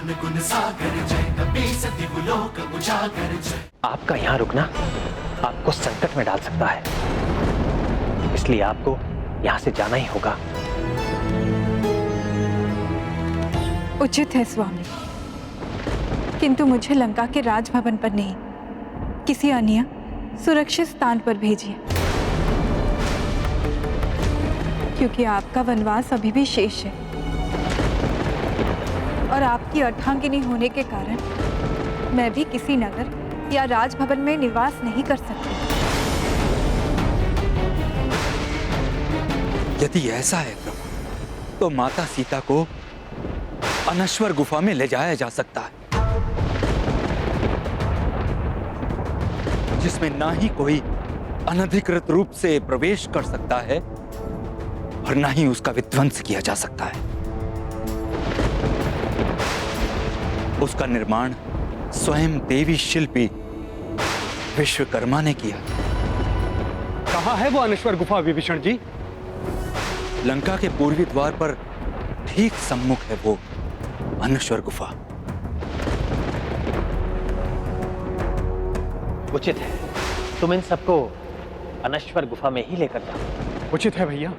ज्ञान गुण सागर जय, कपि सतिव लोक उजागर जय। आपका यहाँ रुकना आपको संकट में डाल सकता है, इसलिए आपको यहाँ से जाना ही होगा। उचित है स्वामी, किंतु मुझे लंका के राजभवन पर नहीं, किसी अन्य सुरक्षित स्थान पर भेजिए, क्योंकि आपका वनवास अभी भी शेष है और आपकी अर्धांगिनी होने के कारण मैं भी किसी नगर या राजभवन में निवास नहीं कर सकती। यदि ऐसा है प्रभु, तो माता सीता को अनश्वर गुफा में ले जाया जा सकता है, जिसमें ना ही कोई अनधिकृत रूप से प्रवेश कर सकता है और ना ही उसका विध्वंस किया जा सकता है। उसका निर्माण स्वयं देवी शिल्पी विश्वकर्मा ने किया। कहाँ है वो अनश्वर गुफा विभीषण जी? लंका के पूर्वी द्वार पर ठीक सम्मुख है वो अनश्वर गुफा। उचित है तुम इन सबको अनश्वर गुफा में ही लेकर जाओ। उचित है भैया।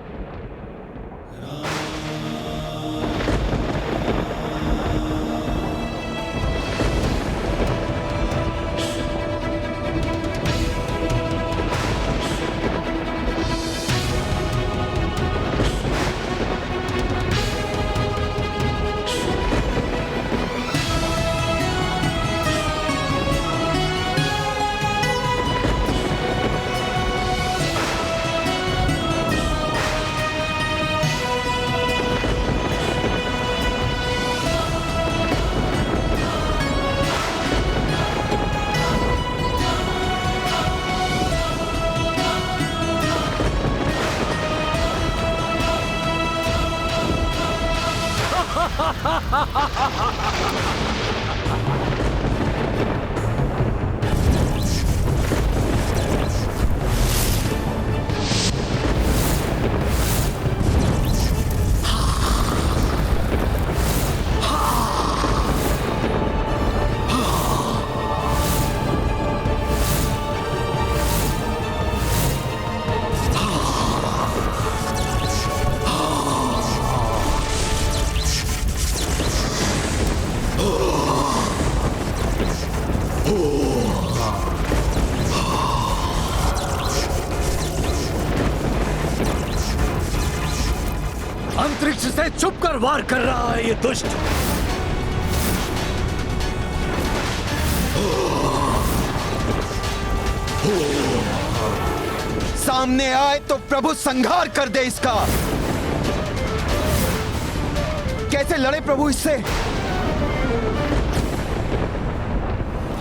अंतरिक्ष से छुप कर वार कर रहा है ये दुष्ट। सामने आए तो प्रभु संहार कर दे इसका। कैसे लड़े प्रभु इससे?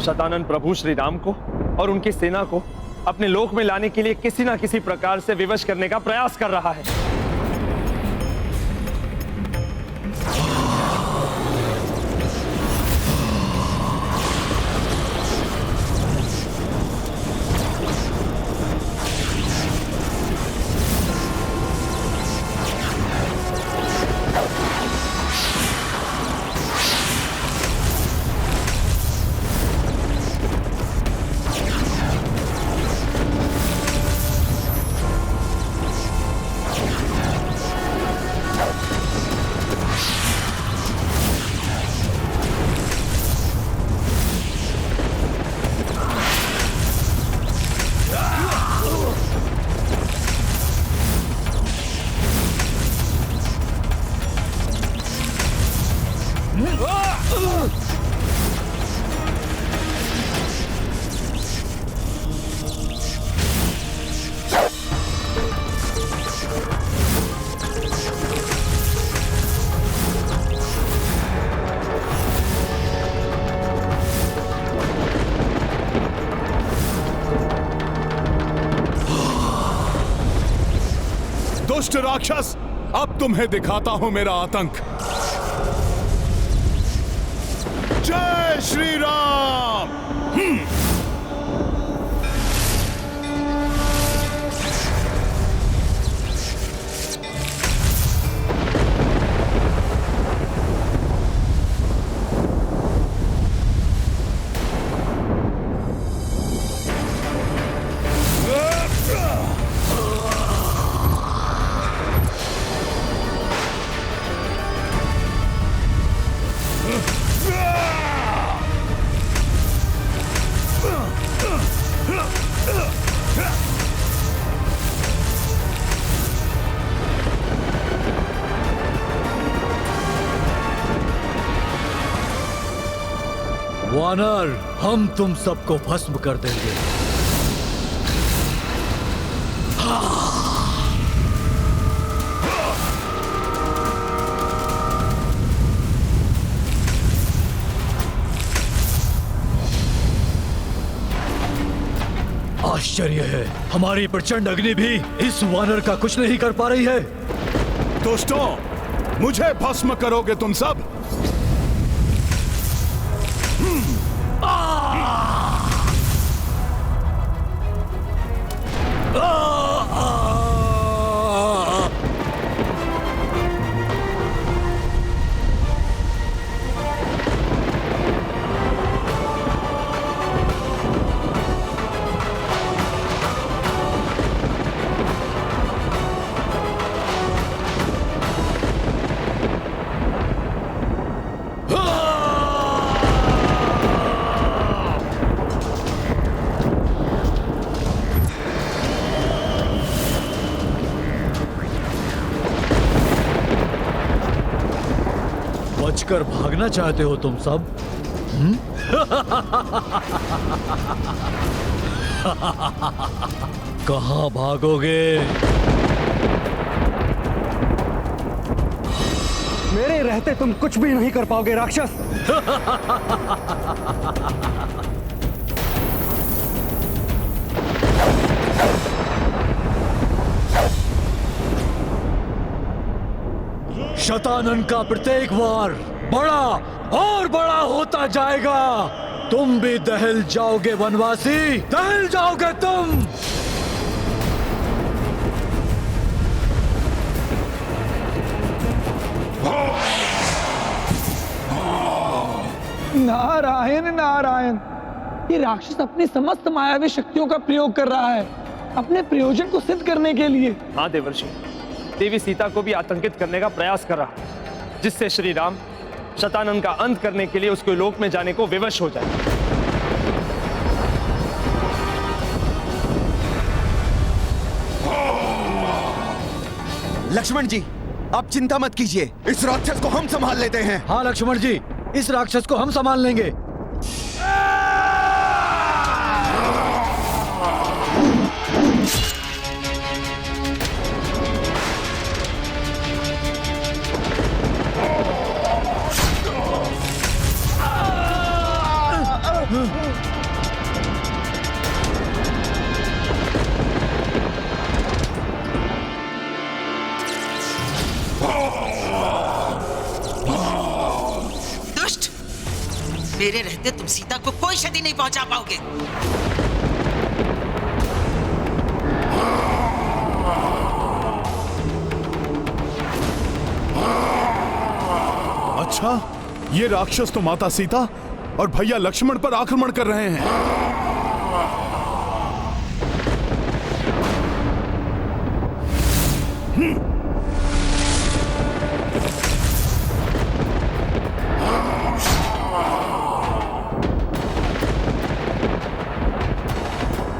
शतानन प्रभु श्री राम को और उनकी सेना को अपने लोक में लाने के लिए किसी ना किसी प्रकार से विवश करने का प्रयास कर रहा है। दुष्ट राक्षस, अब तुम्हें दिखाता हूं मेरा आतंक। जय श्री राम। वानर, हम तुम सबको भस्म कर देंगे। आश्चर्य है, हमारी प्रचंड अग्नि भी इस वानर का कुछ नहीं कर पा रही है। दुष्टों, मुझे भस्म करोगे तुम सब? बचकर भागना चाहते हो तुम सब? कहां भागोगे? मेरे रहते तुम कुछ भी नहीं कर पाओगे राक्षस। शतानन का प्रत्येक वार बड़ा और बड़ा होता जाएगा। तुम भी दहल जाओगे वनवासी, दहल जाओगे तुम। नारायण नारायण, ये राक्षस अपनी समस्त मायावी शक्तियों का प्रयोग कर रहा है अपने प्रयोजन को सिद्ध करने के लिए। हाँ देवर्षि, देवी सीता को भी आतंकित करने का प्रयास कर रहा है, जिससे श्री राम शतानन का अंत करने के लिए उसके लोक में जाने को विवश हो जाए। लक्ष्मण जी, आप चिंता मत कीजिए, इस राक्षस को हम संभाल लेते हैं। हाँ लक्ष्मण जी, इस राक्षस को हम संभाल लेंगे। दुष्ट, मेरे रहते तुम सीता को कोई क्षति नहीं पहुंचा पाओगे। अच्छा, ये राक्षस तो माता सीता और भैया लक्ष्मण पर आक्रमण कर रहे हैं।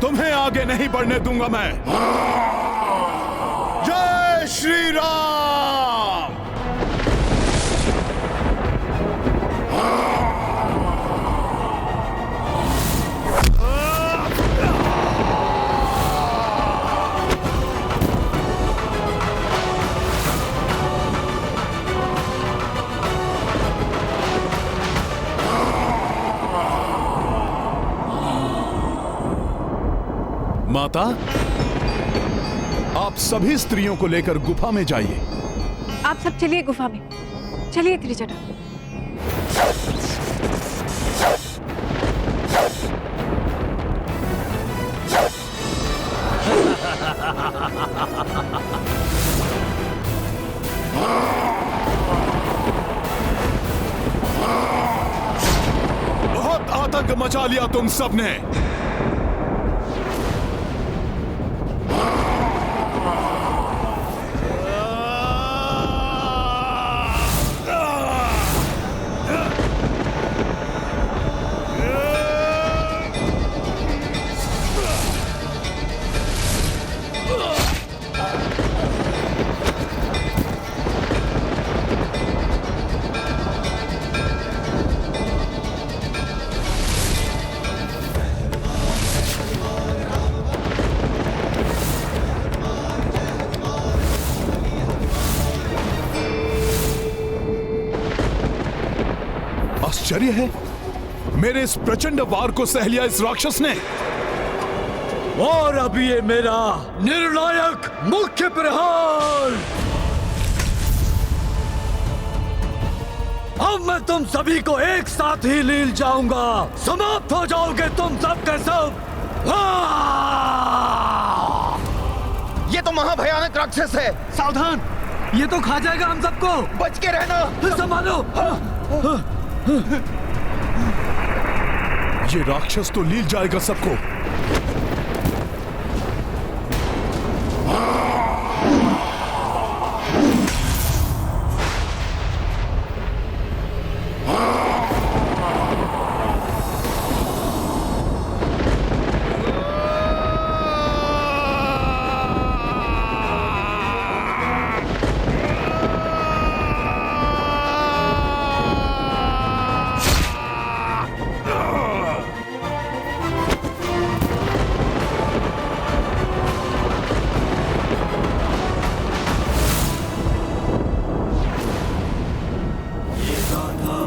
तुम्हें आगे नहीं बढ़ने दूंगा मैं। जय श्री राम। माता, आप सभी स्त्रियों को लेकर गुफा में जाइए। आप सब चलिए गुफा में, चलिए त्रिजटा। बहुत आतंक मचा लिया तुम सबने। आश्चर्य है, मेरे इस प्रचंड वार को सह लिया इस राक्षस ने। और अब ये मेरा निर्णायक मुख्य प्रहार। अब मैं तुम सभी को एक साथ ही लील जाऊंगा। समाप्त हो जाओगे तुम सब के सब। ये तो महाभयानक राक्षस है। सावधान, ये तो खा जाएगा हम सबको। बच के रहना। संभालो। ये राक्षस तो लील जाएगा सबको।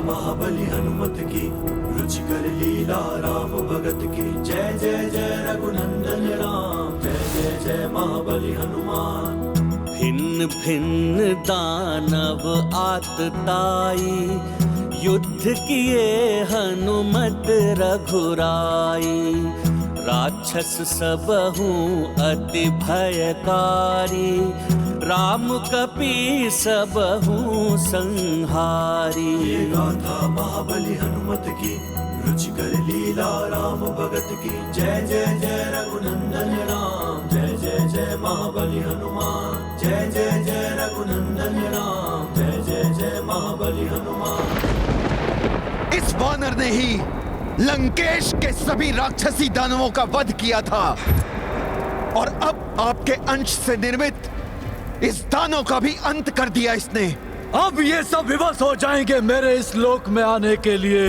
महाबली हनुमत की, रुचिकर लीला राम भगत की। जय जय जय रघुनंदन राम, जय जय जय महाबली हनुमान। भिन्न भिन्न दानव आतताई, युद्ध किए हनुमत रघुराई। राक्षस सबहु अति भयकारी, राम कपी सबहु संहारी। ये गाथा महाबली हनुमत की, रुचिकर लीला राम भगत की। जय जय जय रघुनंदन राम, जय जय जय महाबली हनुमान। जय जय जय रघुनंदन राम, जय जय जय महाबली हनुमान। इस वानर ने ही लंकेश के सभी राक्षसी दानवों का वध किया था, और अब आपके अंश से निर्मित इस दानव का भी अंत कर दिया इसने। अब ये सब विवश हो जाएंगे मेरे इस लोक में आने के लिए।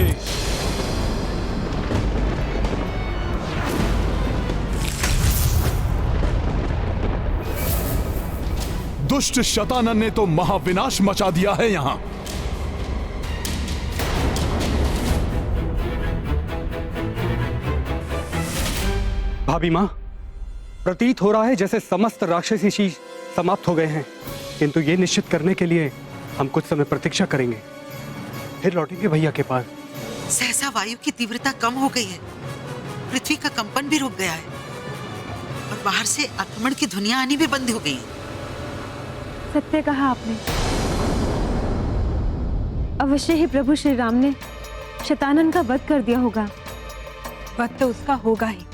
दुष्ट शतानन ने तो महाविनाश मचा दिया है यहां। भाभी मां, प्रतीत हो रहा है जैसे समस्त राक्षसी चीज समाप्त हो गए हैं, किंतु ये निश्चित करने के लिए हम कुछ समय प्रतीक्षा करेंगे, फिर लौटेंगे भैया के पास। सहसा वायु की तीव्रता कम हो गई है, पृथ्वी का कंपन भी रुक गया है, और बाहर से आक्रमण की ध्वनियां आनी भी बंद हो गई हैं। सत्य कहा आपने। अवश्य ही प्रभु श्री राम ने शतानन का वध कर दिया होगा। वध तो उसका होगा ही,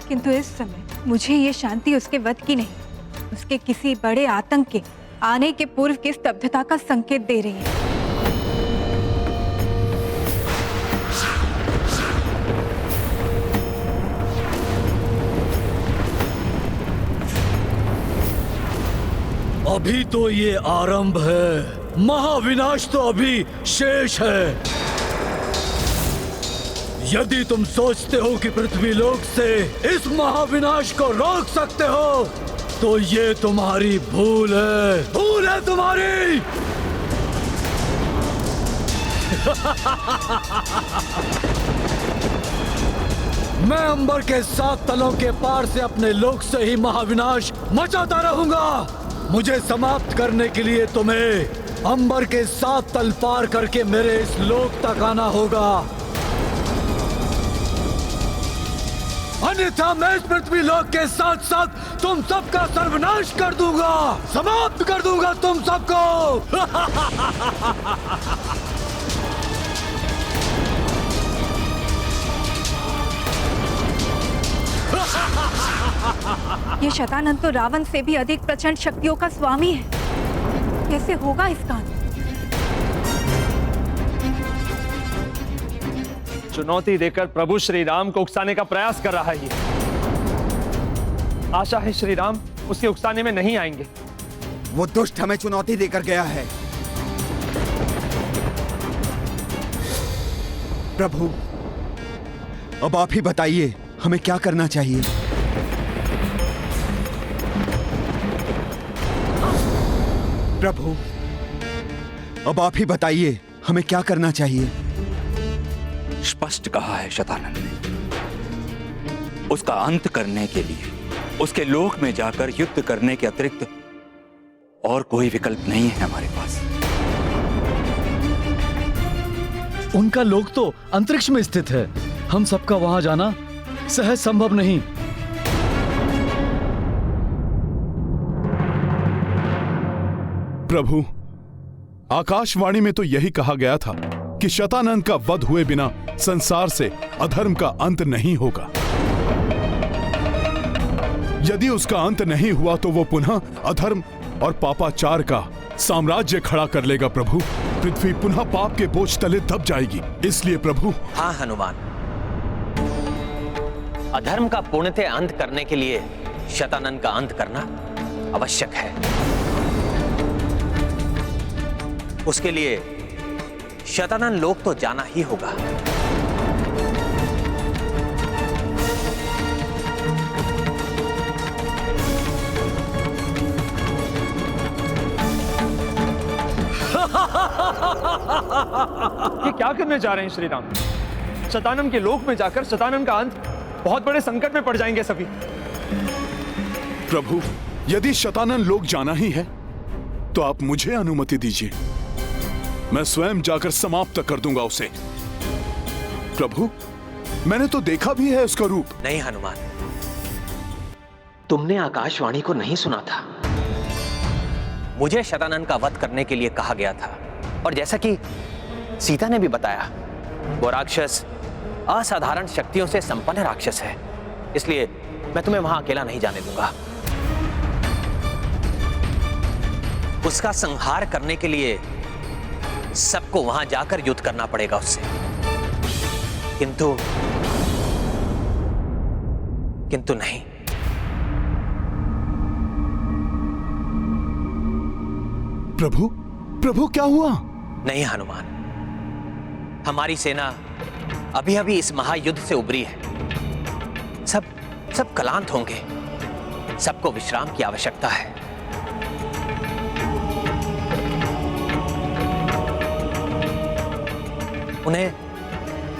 किंतु इस समय मुझे ये शांति उसके वध की नहीं, उसके किसी बड़े आतंक के आने के पूर्व की स्तब्धता का संकेत दे रही है। अभी तो ये आरंभ है, महाविनाश तो अभी शेष है। यदि तुम सोचते हो कि पृथ्वी लोक से इस महाविनाश को रोक सकते हो, तो ये तुम्हारी भूल है तुम्हारी। मैं अंबर के 7 तलों के पार से अपने लोक से ही महाविनाश मचाता रहूंगा। मुझे समाप्त करने के लिए तुम्हें अंबर के 7 तल पार करके मेरे इस लोक तक आना होगा, अन्यथा मैं इस पृथ्वी लोक के साथ साथ तुम सबका सर्वनाश कर दूंगा, समाप्त कर दूंगा तुम सबको। ये शतानंद तो रावण से भी अधिक प्रचंड शक्तियों का स्वामी है, कैसे होगा इसका अंत? चुनौती देकर प्रभु श्री राम को उकसाने का प्रयास कर रहा है। आशा है श्री राम उसके उकसाने में नहीं आएंगे। वो दुष्ट हमें चुनौती देकर गया है। प्रभु, अब आप ही बताइए हमें क्या करना चाहिए। प्रभु, अब आप ही बताइए हमें क्या करना चाहिए। स्पष्ट कहा है शतानन ने। उसका अंत करने के लिए उसके लोक में जाकर युद्ध करने के अतिरिक्त और कोई विकल्प नहीं है हमारे पास। उनका लोक तो अंतरिक्ष में स्थित है, हम सबका वहां जाना सहज संभव नहीं। प्रभु, आकाशवाणी में तो यही कहा गया था कि शतानन का वध हुए बिना संसार से अधर्म का अंत नहीं होगा। यदि उसका अंत नहीं हुआ तो वो पुनः अधर्म और पापाचार का साम्राज्य खड़ा कर लेगा। प्रभु, पृथ्वी पुनः पाप के बोझ तले दब जाएगी। इसलिए प्रभु। हाँ हनुमान, अधर्म का पूर्णतः अंत करने के लिए शतानन का अंत करना आवश्यक है। उसके लिए शतानन लोक तो जाना ही होगा। ये क्या करने जा रहे हैं श्री राम? शतानन के लोक में जाकर शतानन का अंत, बहुत बड़े संकट में पड़ जाएंगे सभी। प्रभु, यदि शतानन लोक जाना ही है तो आप मुझे अनुमति दीजिए, मैं स्वयं जाकर समाप्त कर दूंगा उसे। प्रभु, मैंने तो देखा भी है उसका रूप। नहीं हनुमान, तुमने आकाशवाणी को नहीं सुना था। मुझे शतानन का वध करने के लिए कहा गया था, और जैसा कि सीता ने भी बताया, वो राक्षस असाधारण शक्तियों से संपन्न राक्षस है। इसलिए मैं तुम्हें वहां अकेला नहीं जाने दूंगा। उसका संहार करने के लिए सबको वहां जाकर युद्ध करना पड़ेगा उससे। किंतु नहीं, प्रभु क्या हुआ? नहीं हनुमान, हमारी सेना अभी अभी इस महायुद्ध से उबरी है। सब क्लांत होंगे, सबको विश्राम की आवश्यकता है।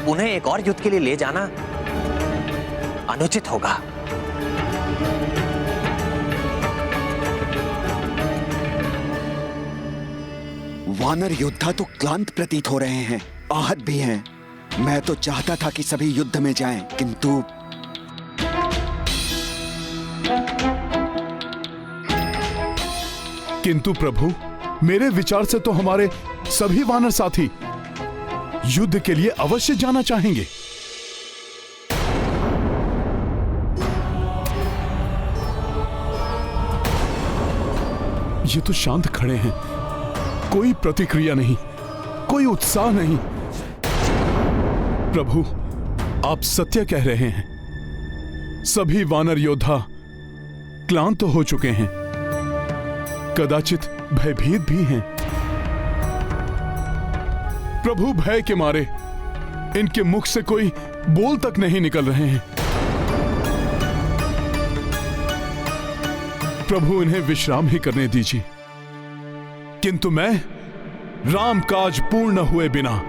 उन्हें एक और युद्ध के लिए ले जाना अनुचित होगा। वानर योद्धा तो क्लांत प्रतीत हो रहे हैं, आहत भी हैं। मैं तो चाहता था कि सभी युद्ध में जाएं, किंतु प्रभु, मेरे विचार से तो हमारे सभी वानर साथी युद्ध के लिए अवश्य जाना चाहेंगे। ये तो शांत खड़े हैं, कोई प्रतिक्रिया नहीं, कोई उत्साह नहीं। प्रभु, आप सत्य कह रहे हैं, सभी वानर योद्धा क्लांत हो चुके हैं, कदाचित भयभीत भी हैं। प्रभु, भय के मारे इनके मुख से कोई बोल तक नहीं निकल रहे हैं। प्रभु, इन्हें विश्राम ही करने दीजिए। किंतु मैं राम काज पूर्ण हुए बिना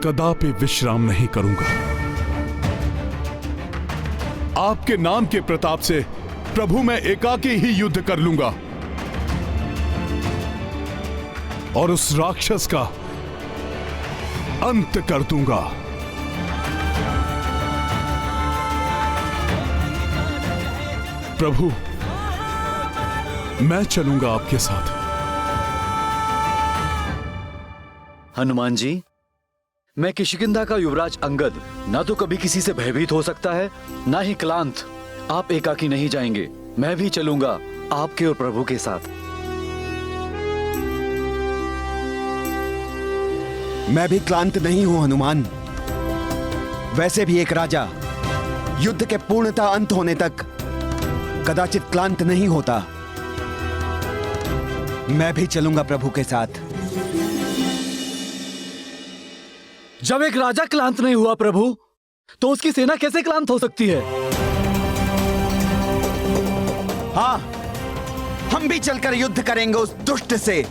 कदापि विश्राम नहीं करूंगा। आपके नाम के प्रताप से प्रभु, मैं एकाकी ही युद्ध कर लूंगा और उस राक्षस का अंत कर दूंगा। प्रभु, मैं चलूंगा आपके साथ। हनुमान जी, मैं किष्किंधा का युवराज अंगद ना तो कभी किसी से भयभीत हो सकता है, ना ही क्लांत। आप एकाकी नहीं जाएंगे, मैं भी चलूंगा आपके और प्रभु के साथ। मैं भी क्लांत नहीं हूं हनुमान। वैसे भी एक राजा युद्ध के पूर्णतः अंत होने तक कदाचित क्लांत नहीं होता। मैं भी चलूंगा प्रभु के साथ। जब एक राजा क्लांत नहीं हुआ प्रभु, तो उसकी सेना कैसे क्लांत हो सकती है? हाँ, हम भी चलकर युद्ध करेंगे उस दुष्ट से।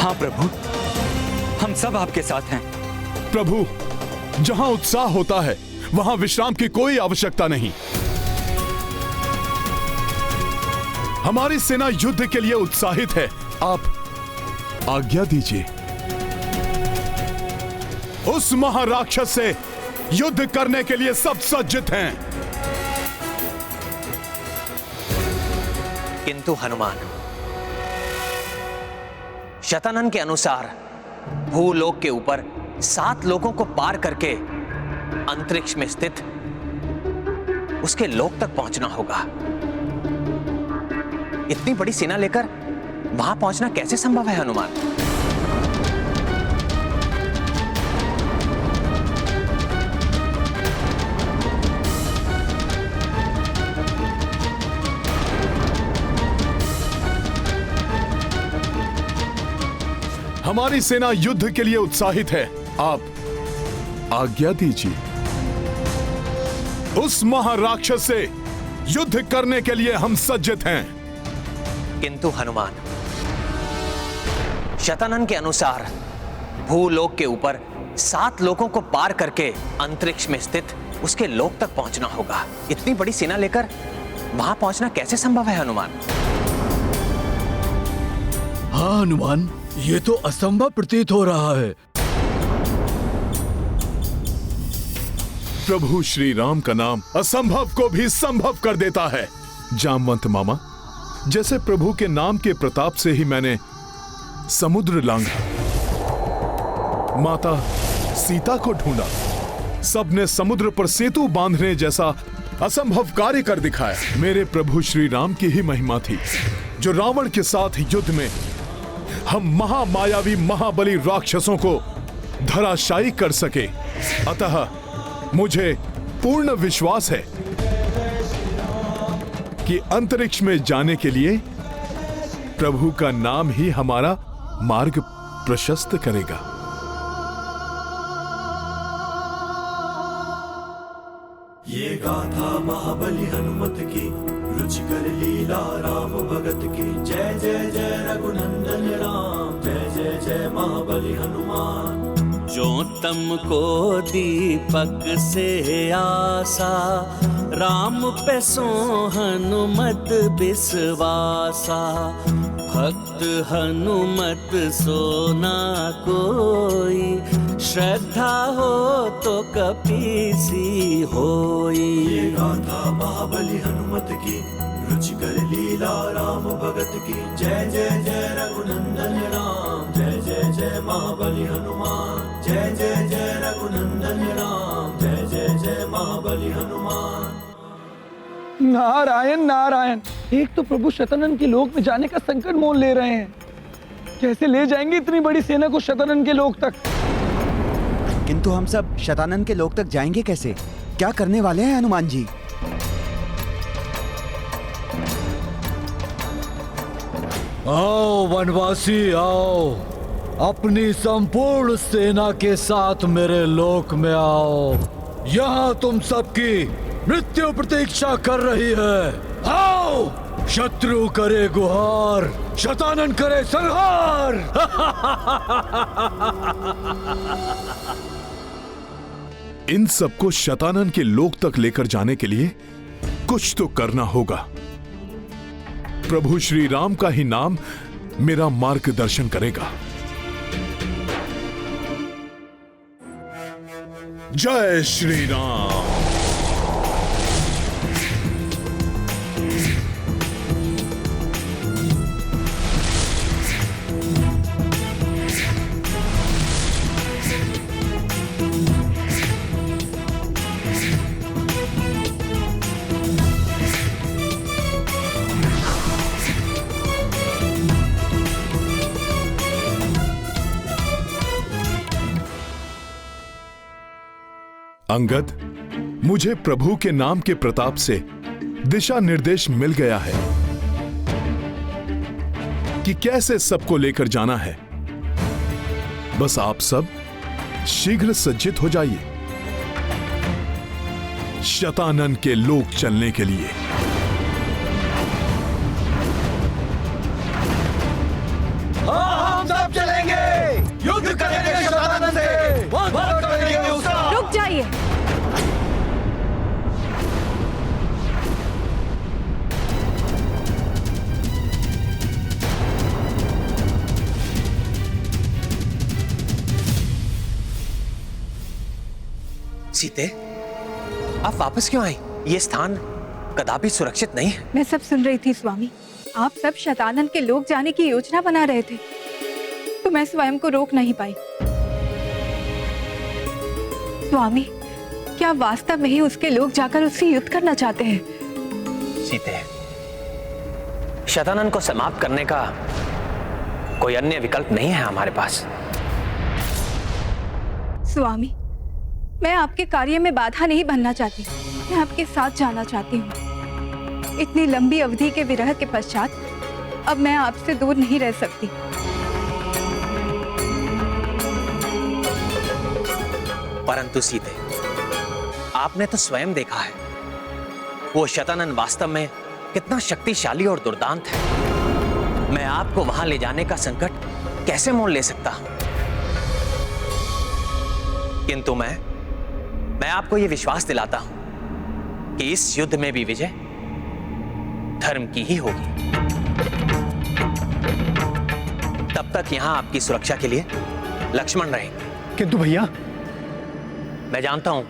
हाँ प्रभु, हम सब आपके साथ हैं। प्रभु, जहां उत्साह होता है वहां विश्राम की कोई आवश्यकता नहीं। हमारी सेना युद्ध के लिए उत्साहित है। आप आज्ञा दीजिए। उस महाराक्षस से युद्ध करने के लिए सब सज्जित हैं। किंतु हनुमान, शतानन के अनुसार भूलोक के ऊपर 7 लोकों को पार करके अंतरिक्ष में स्थित उसके लोक तक पहुंचना होगा। इतनी बड़ी सेना लेकर वहां पहुंचना कैसे संभव है हनुमान? हमारी सेना युद्ध के लिए उत्साहित है। आप आज्ञा दीजिए। उस महाराक्षस से युद्ध करने के लिए हम सज्जित हैं। किंतु हनुमान, शतानन के अनुसार भूलोक के ऊपर 7 लोकों को पार करके अंतरिक्ष में स्थित उसके लोक तक पहुंचना होगा। इतनी बड़ी सेना लेकर वहां पहुंचना कैसे संभव है हनुमान? हाँ हनुमान, ये तो असंभव प्रतीत हो रहा है। प्रभु श्री राम का नाम असंभव को भी संभव कर देता है। जामवंत मामा, जैसे प्रभु के नाम के प्रताप से ही मैंने समुद्र लांघा, माता सीता को ढूंढा, सबने समुद्र पर सेतु बांधने जैसा असंभव कार्य कर दिखाया। मेरे प्रभु श्री राम की ही महिमा थी जो रावण के साथ युद्ध में हम महामायावी महाबली राक्षसों को धराशायी कर सके। अतः मुझे पूर्ण विश्वास है कि अंतरिक्ष में जाने के लिए प्रभु का नाम ही हमारा मार्ग प्रशस्त करेगा। ये गाथा महाबली हनुमत की, रुचिकर लीला राम भगत की। जय जय जय रघुनंदन राम, जय जय जय महाबली हनुमान। जो तम को दीपक से आसा, राम पे सो हनुमत बिसवासा। भक्त हनुमत सोना कोई, श्रद्धा हो तो कपीसी होई। ये गाथा महाबली हनुमत की, रुचिकर लीला राम भगत की। जय जय जय रघुनंदन राम, जय जय जय महाबली हनुमान। जय जय जय रघुनंदन राम, जय जय जय महाबली हनुमान। नारायण नारायण, एक तो प्रभु शतानन के लोक में जाने का संकट मोल ले रहे हैं। कैसे ले जाएंगे इतनी बड़ी सेना को शतानन के लोक तक? किंतु हम सब शतानन के लोक तक जाएंगे कैसे? क्या करने वाले हैं हनुमान जी? आओ वनवासी आओ, अपनी संपूर्ण सेना के साथ मेरे लोक में आओ। यहाँ तुम सबकी मृत्यु प्रतीक्षा कर रही है। आओ, शत्रु करे गुहार, शतानन करे संहार। इन सबको शतानन के लोक तक लेकर जाने के लिए कुछ तो करना होगा। प्रभु श्री राम का ही नाम मेरा मार्गदर्शन करेगा। जय श्री राम। अंगद, मुझे प्रभु के नाम के प्रताप से दिशा निर्देश मिल गया है कि कैसे सबको लेकर जाना है। बस आप सब शीघ्र सज्जित हो जाइए शतानन के लोक चलने के लिए। हम सब चलेंगे। सीते, आप वापस क्यों आई? ये स्थान कदापि सुरक्षित नहीं है। मैं सब सुन रही थी स्वामी। आप सब शतानन के लोग जाने की योजना बना रहे थे, तो मैं स्वयं को रोक नहीं पाई। स्वामी, क्या वास्तव में ही उसके लोग जाकर उससे युद्ध करना चाहते हैं? सीते, शतानन को समाप्त करने का कोई अन्य विकल्प नहीं है हमारे पास। स्वामी, मैं आपके कार्य में बाधा नहीं बनना चाहती, मैं आपके साथ जाना चाहती हूँ। इतनी लंबी अवधि के विरह के पश्चात अब मैं आपसे दूर नहीं रह सकती। परंतु सीते, आपने तो स्वयं देखा है वो शतानन वास्तव में कितना शक्तिशाली और दुर्दांत है। मैं आपको वहां ले जाने का संकट कैसे मोल ले सकता हूं? किंतु मैं आपको यह विश्वास दिलाता हूं कि इस युद्ध में भी विजय धर्म की ही होगी। तब तक यहां आपकी सुरक्षा के लिए लक्ष्मण रहेंगे। किंतु भैया, मैं जानता हूं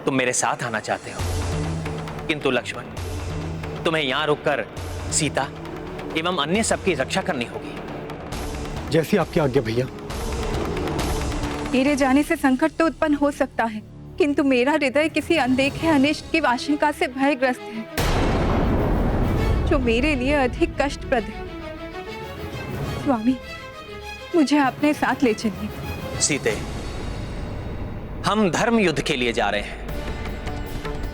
तुम मेरे साथ आना चाहते हो, किंतु लक्ष्मण, तुम्हें यहां रुककर सीता एवं अन्य सबकी रक्षा करनी होगी। जैसी आपकी आज्ञा भैया। मेरे जाने से संकट तो उत्पन्न हो सकता है, किंतु मेरा हृदय किसी अनदेखे अनिष्ट की आशंका से भयग्रस्त है, जो मेरे लिए अधिक कष्टप्रद है। स्वामी, मुझे अपने साथ ले चलिए। सीते, हम धर्म युद्ध के लिए जा रहे हैं,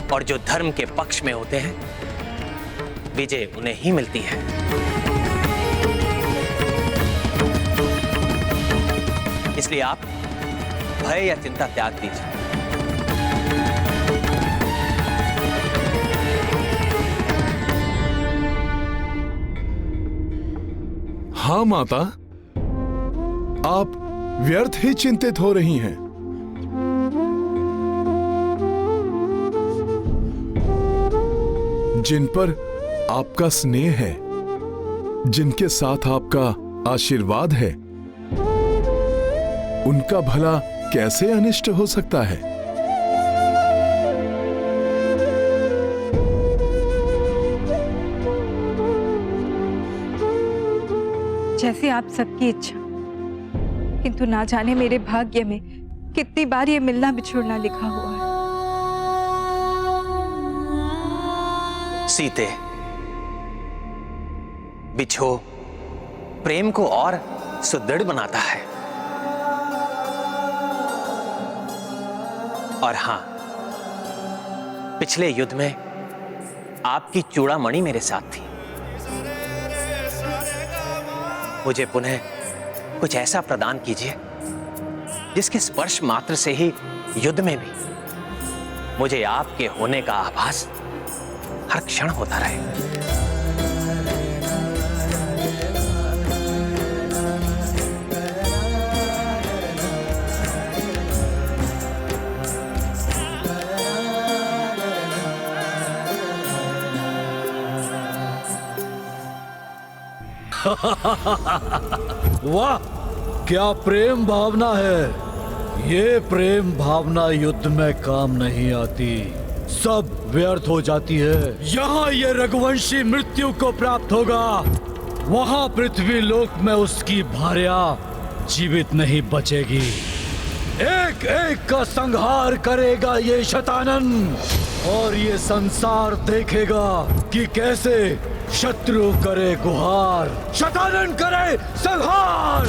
और जो धर्म के पक्ष में होते हैं विजय उन्हें ही मिलती है। इसलिए आप भय या चिंता त्याग दीजिए। हाँ माता, आप व्यर्थ ही चिंतित हो रही हैं। जिन पर आपका स्नेह है, जिनके साथ आपका आशीर्वाद है, उनका भला कैसे अनिष्ट हो सकता है? जैसे आप सबकी इच्छा, किंतु ना जाने मेरे भाग्य में कितनी बार ये मिलना बिछुड़ना लिखा हुआ है। सीते, बिछो प्रेम को और सुदृढ़ बनाता है। और हां, पिछले युद्ध में आपकी चूड़ामणि मेरे साथ थी। मुझे पुनः कुछ ऐसा प्रदान कीजिए जिसके स्पर्श मात्र से ही युद्ध में भी मुझे आपके होने का आभास हर क्षण होता रहे। वाह, क्या प्रेम भावना है। ये प्रेम भावना युद्ध में काम नहीं आती, सब व्यर्थ हो जाती है। यहाँ ये रघुवंशी मृत्यु को प्राप्त होगा, वहाँ पृथ्वी लोक में उसकी भार्या जीवित नहीं बचेगी। एक एक का संहार करेगा ये शतानन, और ये संसार देखेगा कि कैसे शत्रु करे गुहार, शतानन करे संहार।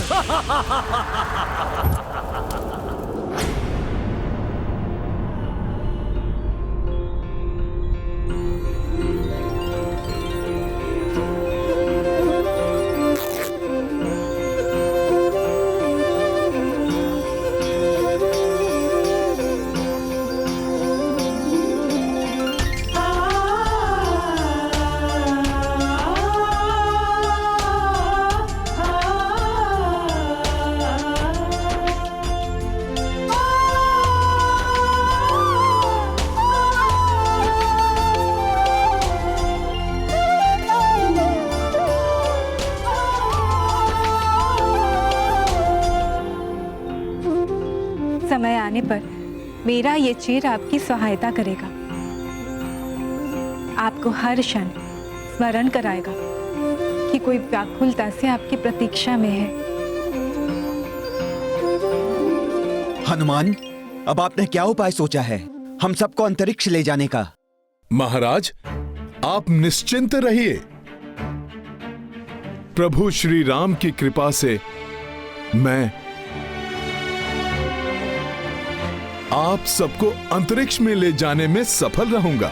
समय आने पर मेरा ये चीर आपकी सहायता करेगा, आपको हर क्षण स्मरण कराएगा कि कोई व्याकुलता से आपकी प्रतीक्षा में है। हनुमान, अब आपने क्या उपाय सोचा है हम सबको अंतरिक्ष ले जाने का? महाराज, आप निश्चिंत रहिए। प्रभु श्री राम की कृपा से मैं आप सबको अंतरिक्ष में ले जाने में सफल रहूंगा।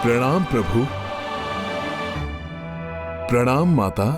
प्रणाम प्रभु। प्रणाम माता।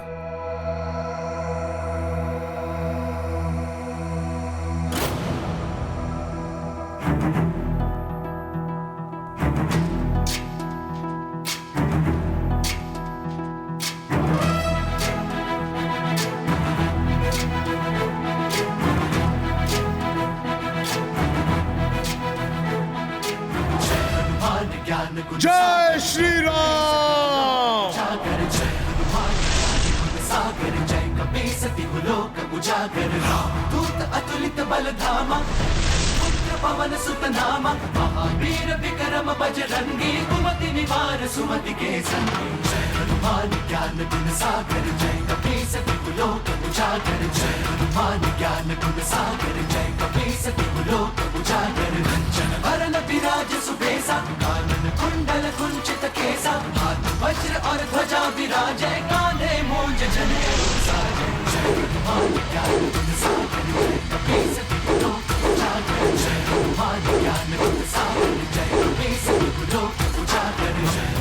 जय श्री राम। जागर जय हनुमान ज्ञान सागर जय कपीसति लोक उजागर दूत अतुलित बल धामा पुत्र पवन सुत नामा महावीर विक्रम बजरंगी कुमति निवार सुमति के संगी। जय हनुमान ज्ञान गुण सागर जय कपीसति लोक उजागर जय हनुमान ज्ञान गुण सागर जय कपीसति लोक उजागर रंजन वरन विराज सुबेसा कानन कुंडल कुंचित केसा हाथ वज्र और ध्वजा विराजै कांधे मूंज जनेऊ साजै। जय हनुमान ज्ञान गुण सागर जय कपीसति लोक उजागर जय हनुमान ज्ञान गुण सागर जय कपीसति लोक उजागर जय।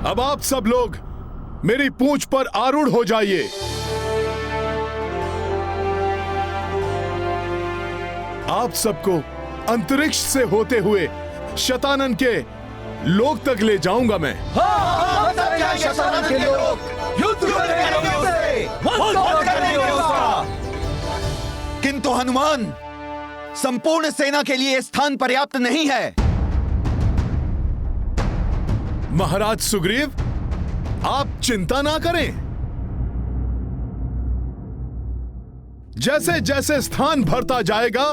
अब आप सब लोग मेरी पूंछ पर आरूढ़ हो जाइए। आप सबको अंतरिक्ष से होते हुए शतानन के लोक तक ले जाऊंगा मैं। शतानन के लोग युद्ध करेंगे उससे, वध करेंगे उसका। किंतु हनुमान, संपूर्ण सेना के लिए स्थान पर्याप्त नहीं है। महाराज सुग्रीव, आप चिंता ना करें। जैसे जैसे स्थान भरता जाएगा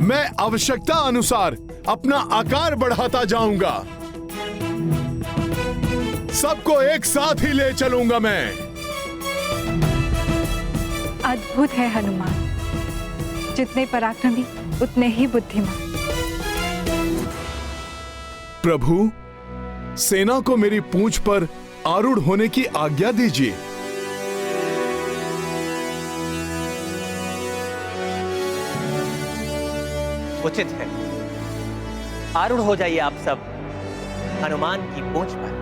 मैं आवश्यकता अनुसार अपना आकार बढ़ाता जाऊंगा। सबको एक साथ ही ले चलूंगा मैं। अद्भुत है हनुमान, जितने पराक्रमी उतने ही बुद्धिमान। प्रभु, सेना को मेरी पूंछ पर आरूढ़ होने की आज्ञा दीजिए। उचित है, आरूढ़ हो जाइए आप सब हनुमान की पूंछ पर।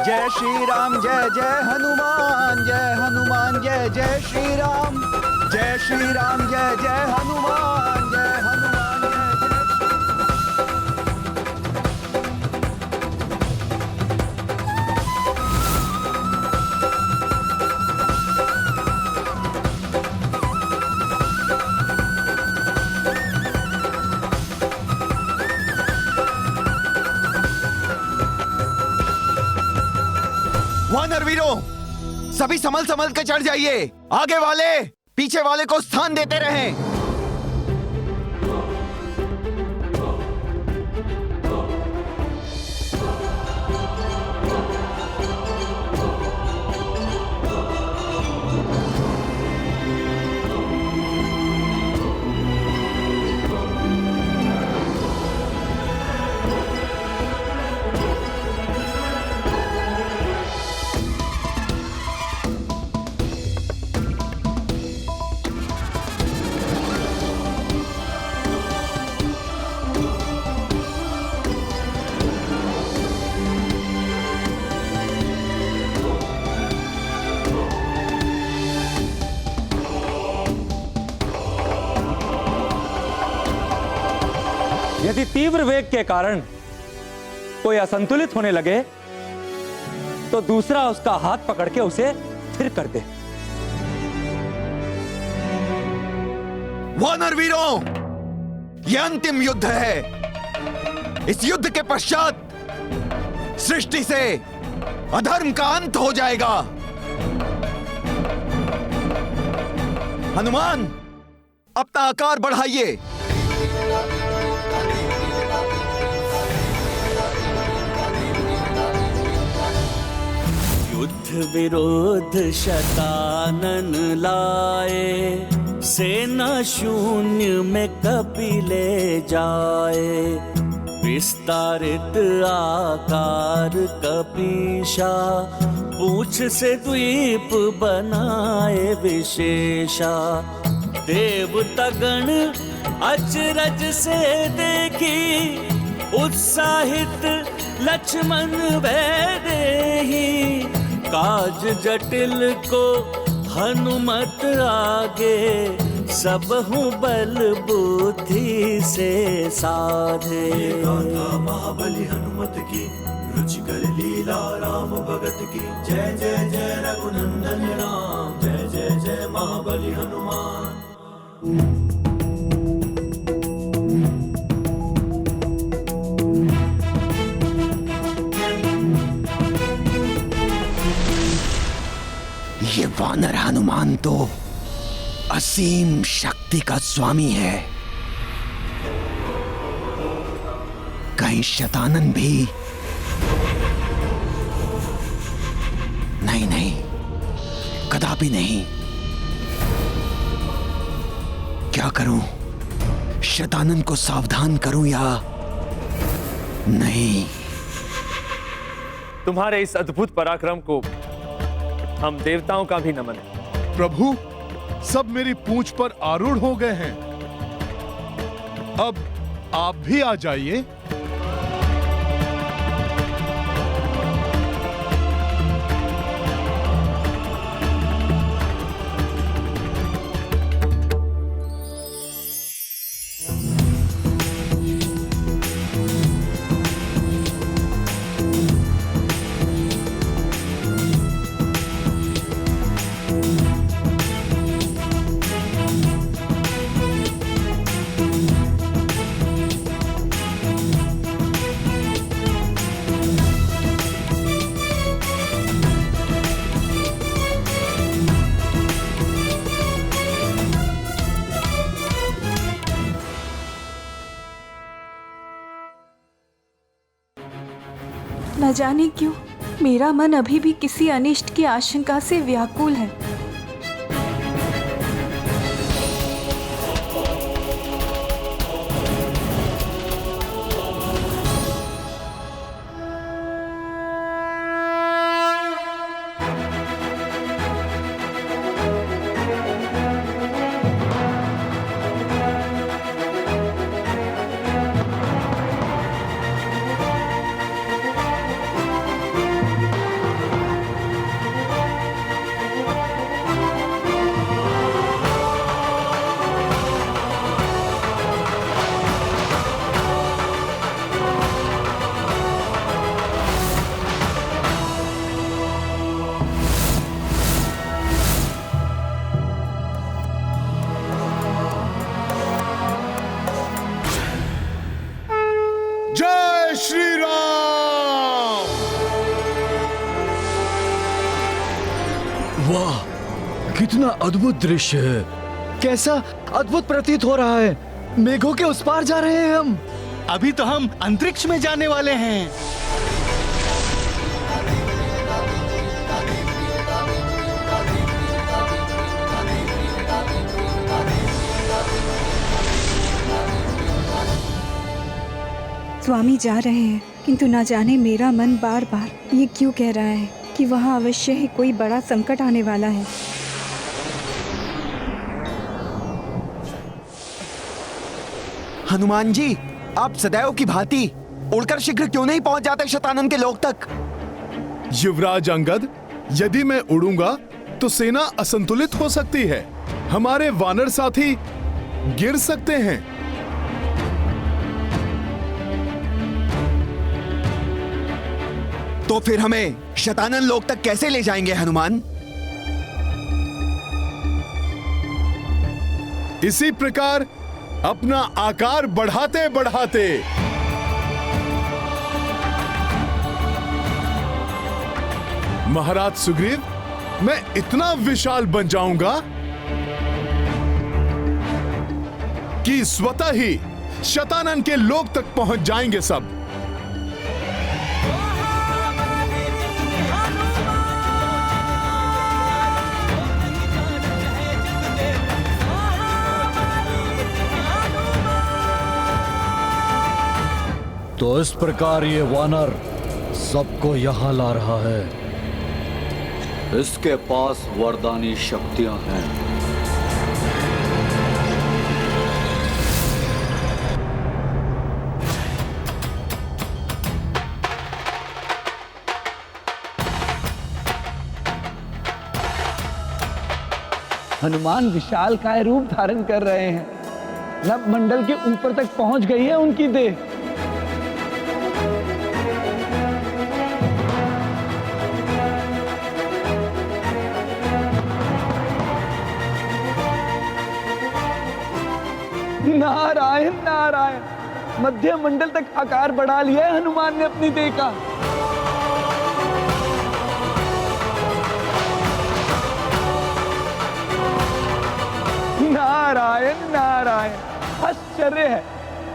जय श्री राम जय जय हनुमान, जय हनुमान जय जय श्री राम, जय श्री राम जय जय हनुमान, जय हनुमान वानर वीरों, सभी संभल संभल के चढ़ जाइए। आगे वाले पीछे वाले को स्थान देते रहें। यदि तीव्र वेग के कारण कोई असंतुलित होने लगे तो दूसरा उसका हाथ पकड़ के उसे फिर कर दे। वानर वीरों, यह अंतिम युद्ध है। इस युद्ध के पश्चात सृष्टि से अधर्म का अंत हो जाएगा। हनुमान, अपना आकार बढ़ाइए। युद्ध विरोध शतानन लाए, सेना शून्य में कपि ले जाए। विस्तारित आकार कपीशा, पूछ से द्वीप बनाए विशेषा। देवतागण अचरज से देखी, उत्साहित लक्ष्मण वैदेही। काज जटिल को हनुमत आगे, सबहु बल बुद्धि से साधे। गाथा महाबली हनुमत की, रुचिकर लीला राम भगत की। जय जय जय रघुनंदन राम, जय जय जय महाबली हनुमान। ये वानर हनुमान तो असीम शक्ति का स्वामी है। कहीं शतानन भी? नहीं नहीं, कदापि नहीं। क्या करूं? शतानन को सावधान करूं या नहीं? तुम्हारे इस अद्भुत पराक्रम को हम देवताओं का भी नमन है। प्रभु, सब मेरी पूंछ पर आरूढ़ हो गए हैं। अब आप भी आ जाइए। न जाने क्यों मेरा मन अभी भी किसी अनिष्ट की आशंका से व्याकुल है। जय श्री राम। वाह, कितना अद्भुत दृश्य है। कैसा अद्भुत प्रतीत हो रहा है। मेघों के उस पार जा रहे हैं हम। अभी तो हम अंतरिक्ष में जाने वाले हैं। स्वामी जा रहे हैं, किंतु न जाने मेरा मन बार बार ये क्यों कह रहा है कि वहाँ अवश्य ही कोई बड़ा संकट आने वाला है। हनुमान जी, आप सदैव की भांति उड़कर शीघ्र क्यों नहीं पहुंच जाते शतानन के लोक तक? युवराज अंगद, यदि मैं उड़ूंगा तो सेना असंतुलित हो सकती है। हमारे वानर साथी गिर सकते हैं। तो फिर हमें शतानन लोक तक कैसे ले जाएंगे हनुमान? इसी प्रकार अपना आकार बढ़ाते बढ़ाते महाराज सुग्रीव, मैं इतना विशाल बन जाऊंगा कि स्वतः ही शतानन के लोक तक पहुंच जाएंगे सब। तो इस प्रकार ये वानर सबको यहां ला रहा है। इसके पास वरदानी शक्तियां हैं। हनुमान विशाल काय रूप धारण कर रहे हैं। नभ मंडल के ऊपर तक पहुंच गई है उनकी देह। नारायण नारायण, मध्य मंडल तक आकार बढ़ा लिया है हनुमान ने अपनी देह का। नारायण नारायण, आश्चर्य है।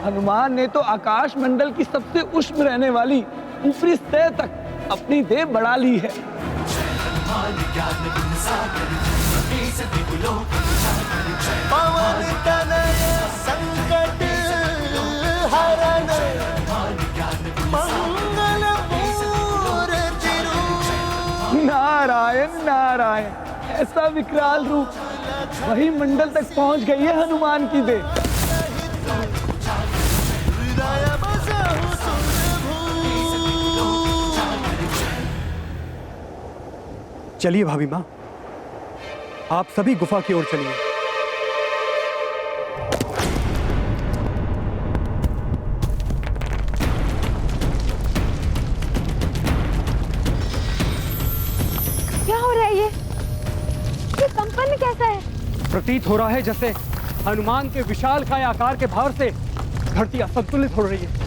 हनुमान ने तो आकाश मंडल की सबसे उष्ण रहने वाली ऊपरी सतह तक अपनी देह बढ़ा ली है। नारायण नारायण, ऐसा विकराल रूप, वही मंडल तक पहुंच गई है हनुमान की देह। चलिए भाभी माँ, आप सभी गुफा की ओर चलिए। क्या हो रहा है ये कंपन कैसा है? प्रतीत हो रहा है जैसे हनुमान के विशालकाय आकार के भार से धरती असंतुलित हो रही है।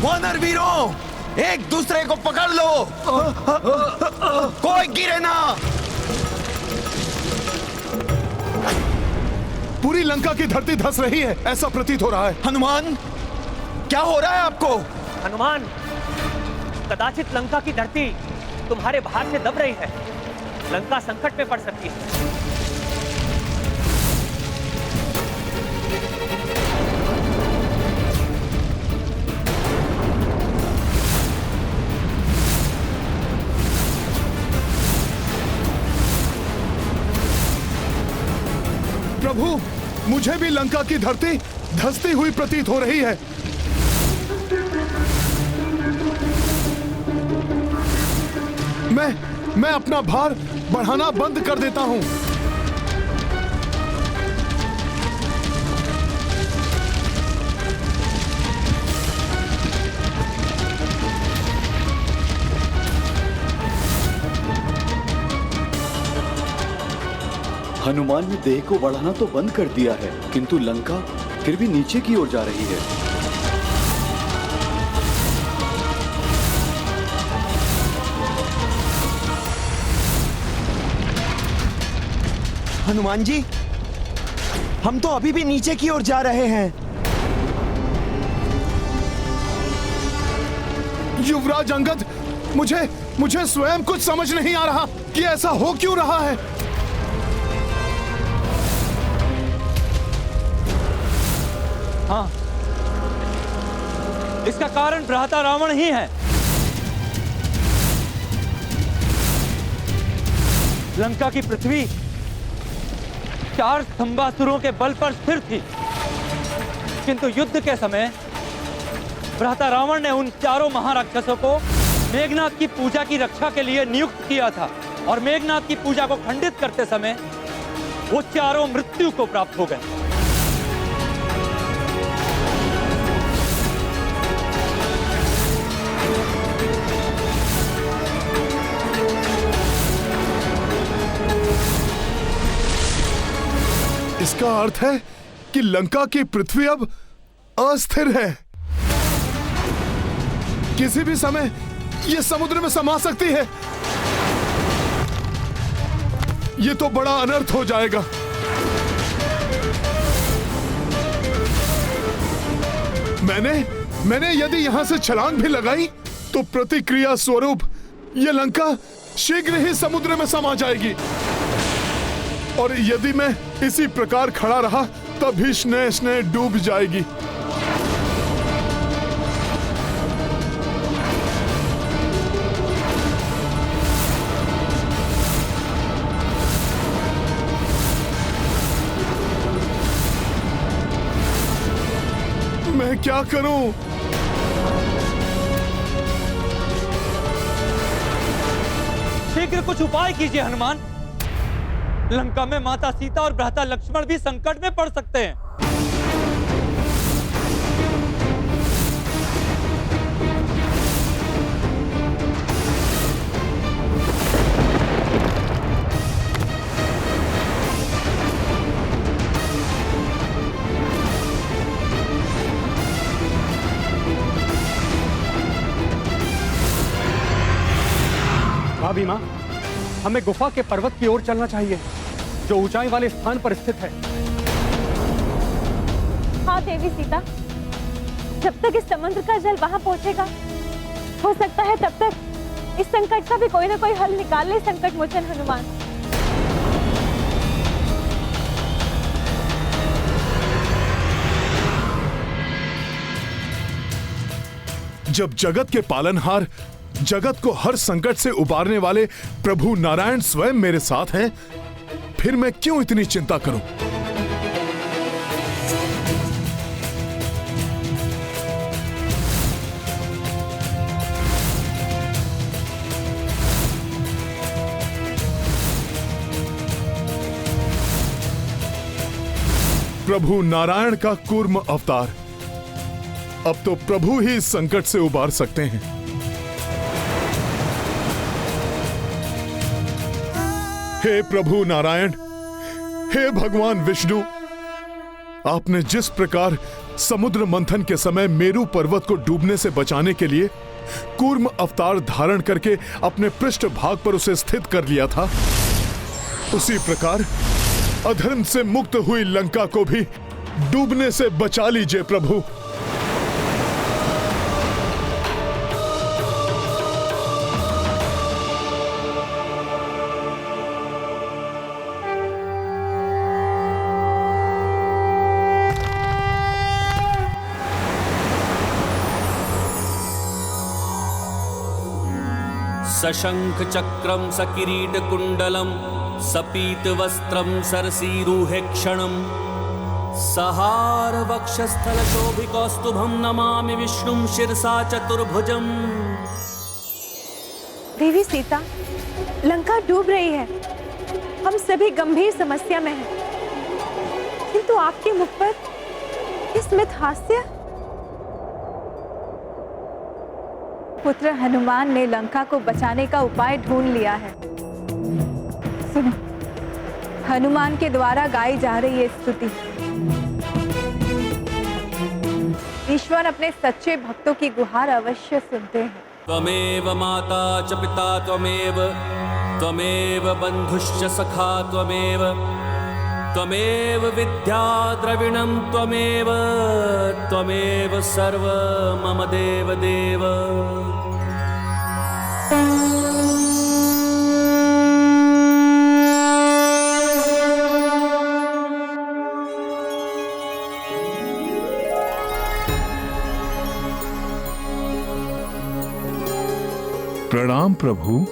वानर वीरों, एक दूसरे को पकड़ लो, कोई गिरे ना। पूरी लंका की धरती धंस रही है, ऐसा प्रतीत हो रहा है। हनुमान, क्या हो रहा है आपको? हनुमान, कदाचित लंका की धरती तुम्हारे भार से दब रही है। लंका संकट में पड़ सकती है। प्रभु, मुझे भी लंका की धरती धंसती हुई प्रतीत हो रही है। मैं अपना भार बढ़ाना बंद कर देता हूं। हनुमान ने देह को बढ़ाना तो बंद कर दिया है, किंतु लंका फिर भी नीचे की ओर जा रही है। हनुमान जी, हम तो अभी भी नीचे की ओर जा रहे हैं। युवराज अंगद, मुझे स्वयं कुछ समझ नहीं आ रहा कि ऐसा हो क्यों रहा है। हाँ, इसका कारण भ्राता रावण ही है। लंका की पृथ्वी 4 स्तंभासुरों के बल पर स्थिर थी, किंतु युद्ध के समय भ्राता रावण ने उन चारों महाराक्षसों को मेघनाथ की पूजा की रक्षा के लिए नियुक्त किया था, और मेघनाथ की पूजा को खंडित करते समय वो चारों मृत्यु को प्राप्त हो गए। इसका अर्थ है कि लंका की पृथ्वी अब अस्थिर है। किसी भी समय यह समुद्र में समा सकती है। यह तो बड़ा अनर्थ हो जाएगा। मैंने यदि यहां से छलांग भी लगाई तो प्रतिक्रिया स्वरूप यह लंका शीघ्र ही समुद्र में समा जाएगी। और यदि मैं इसी प्रकार खड़ा रहा तब भी स्नेह डूब जाएगी। मैं क्या करूं? शीघ्र कुछ उपाय कीजिए हनुमान। लंका में माता सीता और भ्राता लक्ष्मण भी संकट में पड़ सकते हैं। भाभी माँ, हमें गुफा के पर्वत की ओर चलना चाहिए जो ऊंचाई वाले स्थान पर स्थित है। हाँ देवी सीता, जब तक इस समुद्र का जल वहां पहुंचेगा, हो सकता है तब तक इस संकट का भी कोई ना कोई हल निकाल ले संकट मोचन हनुमान। जब जगत के पालनहार, जगत को हर संकट से उबारने वाले प्रभु नारायण स्वयं मेरे साथ हैं, फिर मैं क्यों इतनी चिंता करूं? प्रभु नारायण का कूर्म अवतार, अब तो प्रभु ही इस संकट से उबार सकते हैं। हे प्रभु नारायण, हे भगवान विष्णु, आपने जिस प्रकार समुद्र मंथन के समय मेरु पर्वत को डूबने से बचाने के लिए कूर्म अवतार धारण करके अपने पृष्ठ भाग पर उसे स्थित कर लिया था, उसी प्रकार अधर्म से मुक्त हुई लंका को भी डूबने से बचा लीजिए प्रभु। सशंख चक्रम सकिरीट कुंडलम सपीत वस्त्रम सरसीरुहे क्षणम सहार वक्षस्थल शोभिकौस्तुभम नमामि विष्णुम शिरसा चतुर्भुजम। देवी सीता, लंका डूब रही है। हम सभी गंभीर समस्या में हैं। किंतु आपके मुख पर ये स्मित हास्य। पुत्र हनुमान ने लंका को बचाने का उपाय ढूंढ लिया है। सुनो, हनुमान के द्वारा गाई जा रही है स्तुति। ईश्वर अपने सच्चे भक्तों की गुहार अवश्य सुनते हैं। त्वमेव माता च पिता त्वमेव बंधुश्च सखा त्वमेव विद्या द्रविणं त्वमेव सर्व मम देव देव। प्रणाम प्रभु।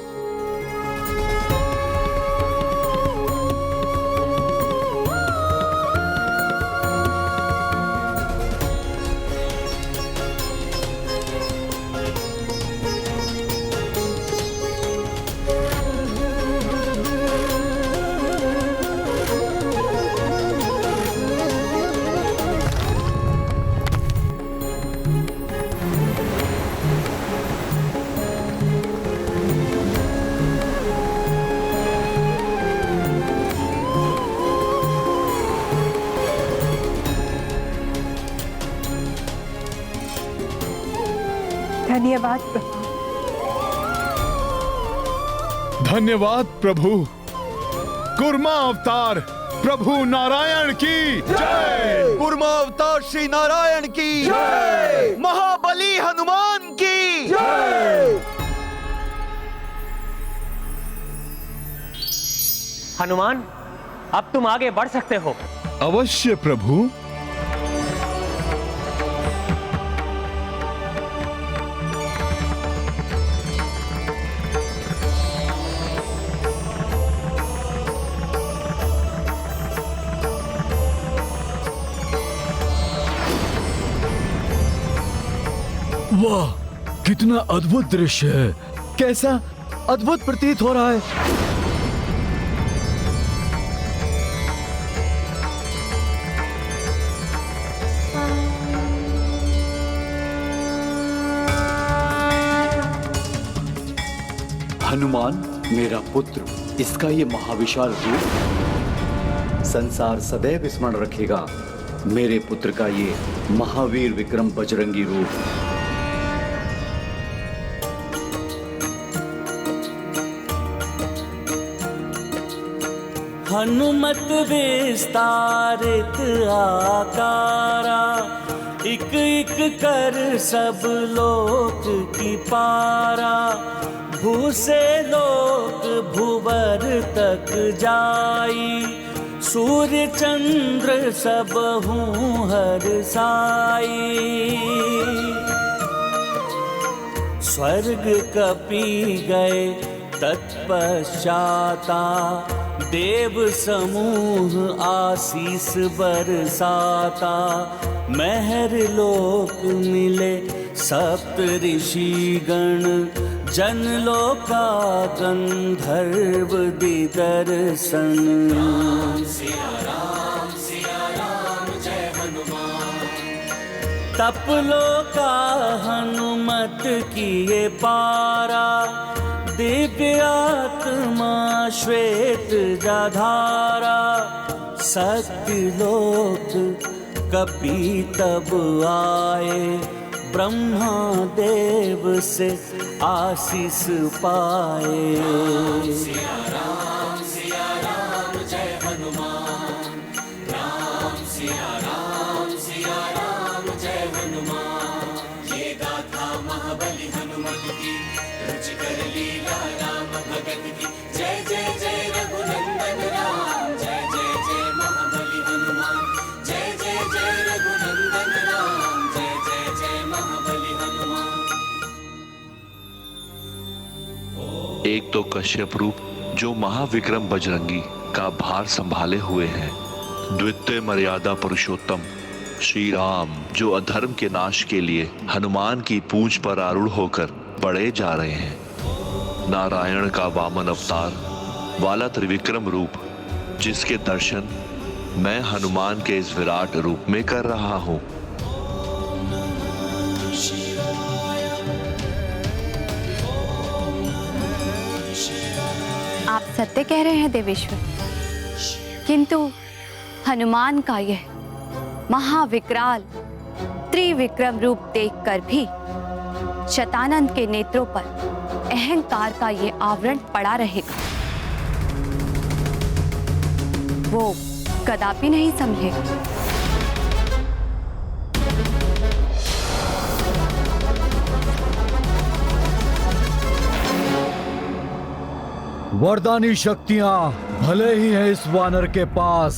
धन्यवाद प्रभु। धन्यवाद प्रभु। कुर्मा अवतार प्रभु नारायण की जय। कुर्मा अवतार श्री नारायण की जय। महाबली हनुमान की जय। हनुमान, अब तुम आगे बढ़ सकते हो। अवश्य प्रभु। वाह, कितना अद्भुत दृश्य है। कैसा अद्भुत प्रतीत हो रहा है। हनुमान मेरा पुत्र, इसका ये महाविशाल रूप संसार सदैव स्मरण रखेगा। मेरे पुत्र का ये महावीर विक्रम बजरंगी रूप। हनुमत विस्तारित आकारा, एक एक कर सब लोक की पारा। भूसे लोक भुवर तक जाई, सूर्य चंद्र सब हूँ हर साई। स्वर्ग कपि गए तत्पश्चाता, देव समूह आशीष बरसाता। महर लोक मिले सप्त ऋषि गण, जन लोका गंधर्व दिदर्शन। सिया राम जय हनुमान। तप लोका हनुमत किए पारा, दिव्य आत्मा श्वेत जाधारा। सत्य लोक कपि तब आए, ब्रह्मा देव से आशीष पाए। सिया राम जय हनुमान। राम सिया राम जय हनुमान। ये गाथा महाबली हनुमत की, रुचिकर लीला राम भगत की। जय जय जय रघुनंदन राम, जय जय जय महाबली हनुमान। जय जय जय रघुनंदन राम, जय जय जय महाबली हनुमान। एक तो कश्यप रूप जो महाविक्रम बजरंगी का भार संभाले हुए हैं, द्वितीय मर्यादा पुरुषोत्तम श्री राम जो अधर्म के नाश के लिए हनुमान की पूंछ पर आरूढ़ होकर बढ़े जा रहे हैं, नारायण का वामन अवतार वाला त्रिविक्रम रूप जिसके दर्शन मैं हनुमान के इस विराट रूप में कर रहा हूं। आप सत्य कह रहे हैं देवेश्वर, किंतु हनुमान का यह महाविकराल त्रिविक्रम रूप देखकर भी शतानंद के नेत्रों पर अहंकार का ये आवरण पड़ा रहेगा। वो कदापि नहीं समझेगा। वरदानी शक्तियां भले ही है इस वानर के पास,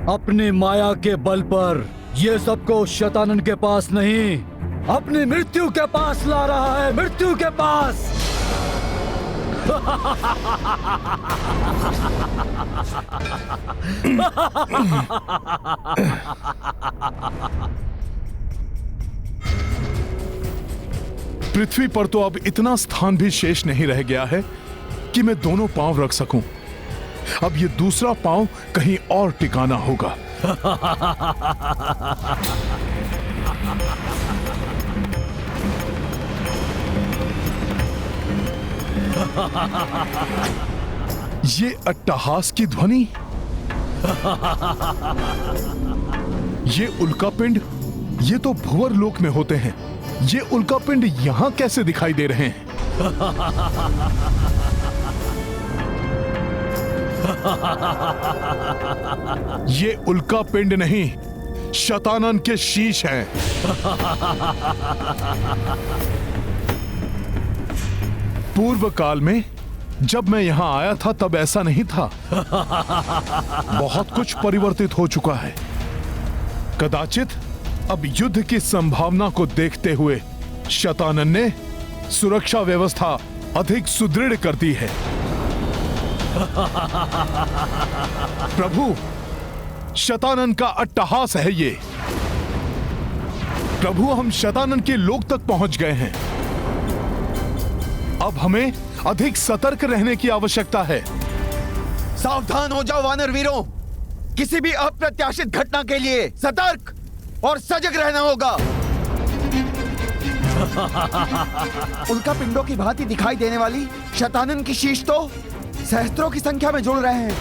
अपनी माया के बल पर ये सबको शतानंद के पास नहीं, अपनी मृत्यु के पास ला रहा है। मृत्यु के पास। पृथ्वी पर तो अब इतना स्थान भी शेष नहीं रह गया है कि मैं दोनों पांव रख सकूं। अब ये दूसरा पांव कहीं और टिकाना होगा। ये अट्टहास की ध्वनि, ये उल्कापिंड, ये तो भुवर लोक में होते हैं। ये उल्कापिंड यहां कैसे दिखाई दे रहे हैं? ये उल्कापिंड नहीं, शतानन के शीश हैं। पूर्व काल में जब मैं यहां आया था तब ऐसा नहीं था। बहुत कुछ परिवर्तित हो चुका है। कदाचित अब युद्ध की संभावना को देखते हुए शतानन ने सुरक्षा व्यवस्था अधिक सुदृढ़ कर दी है। प्रभु, शतानन का अट्टहास है ये। प्रभु, हम शतानन के लोक तक पहुंच गए हैं। अब हमें अधिक सतर्क रहने की आवश्यकता है। सावधान हो जाओ वानर वीरों, किसी भी अप्रत्याशित घटना के लिए सतर्क और सजग रहना होगा। उल्कापिंडों की भांति दिखाई देने वाली शतानन की शीश तो सहस्त्रों की संख्या में जुड़ रहे हैं।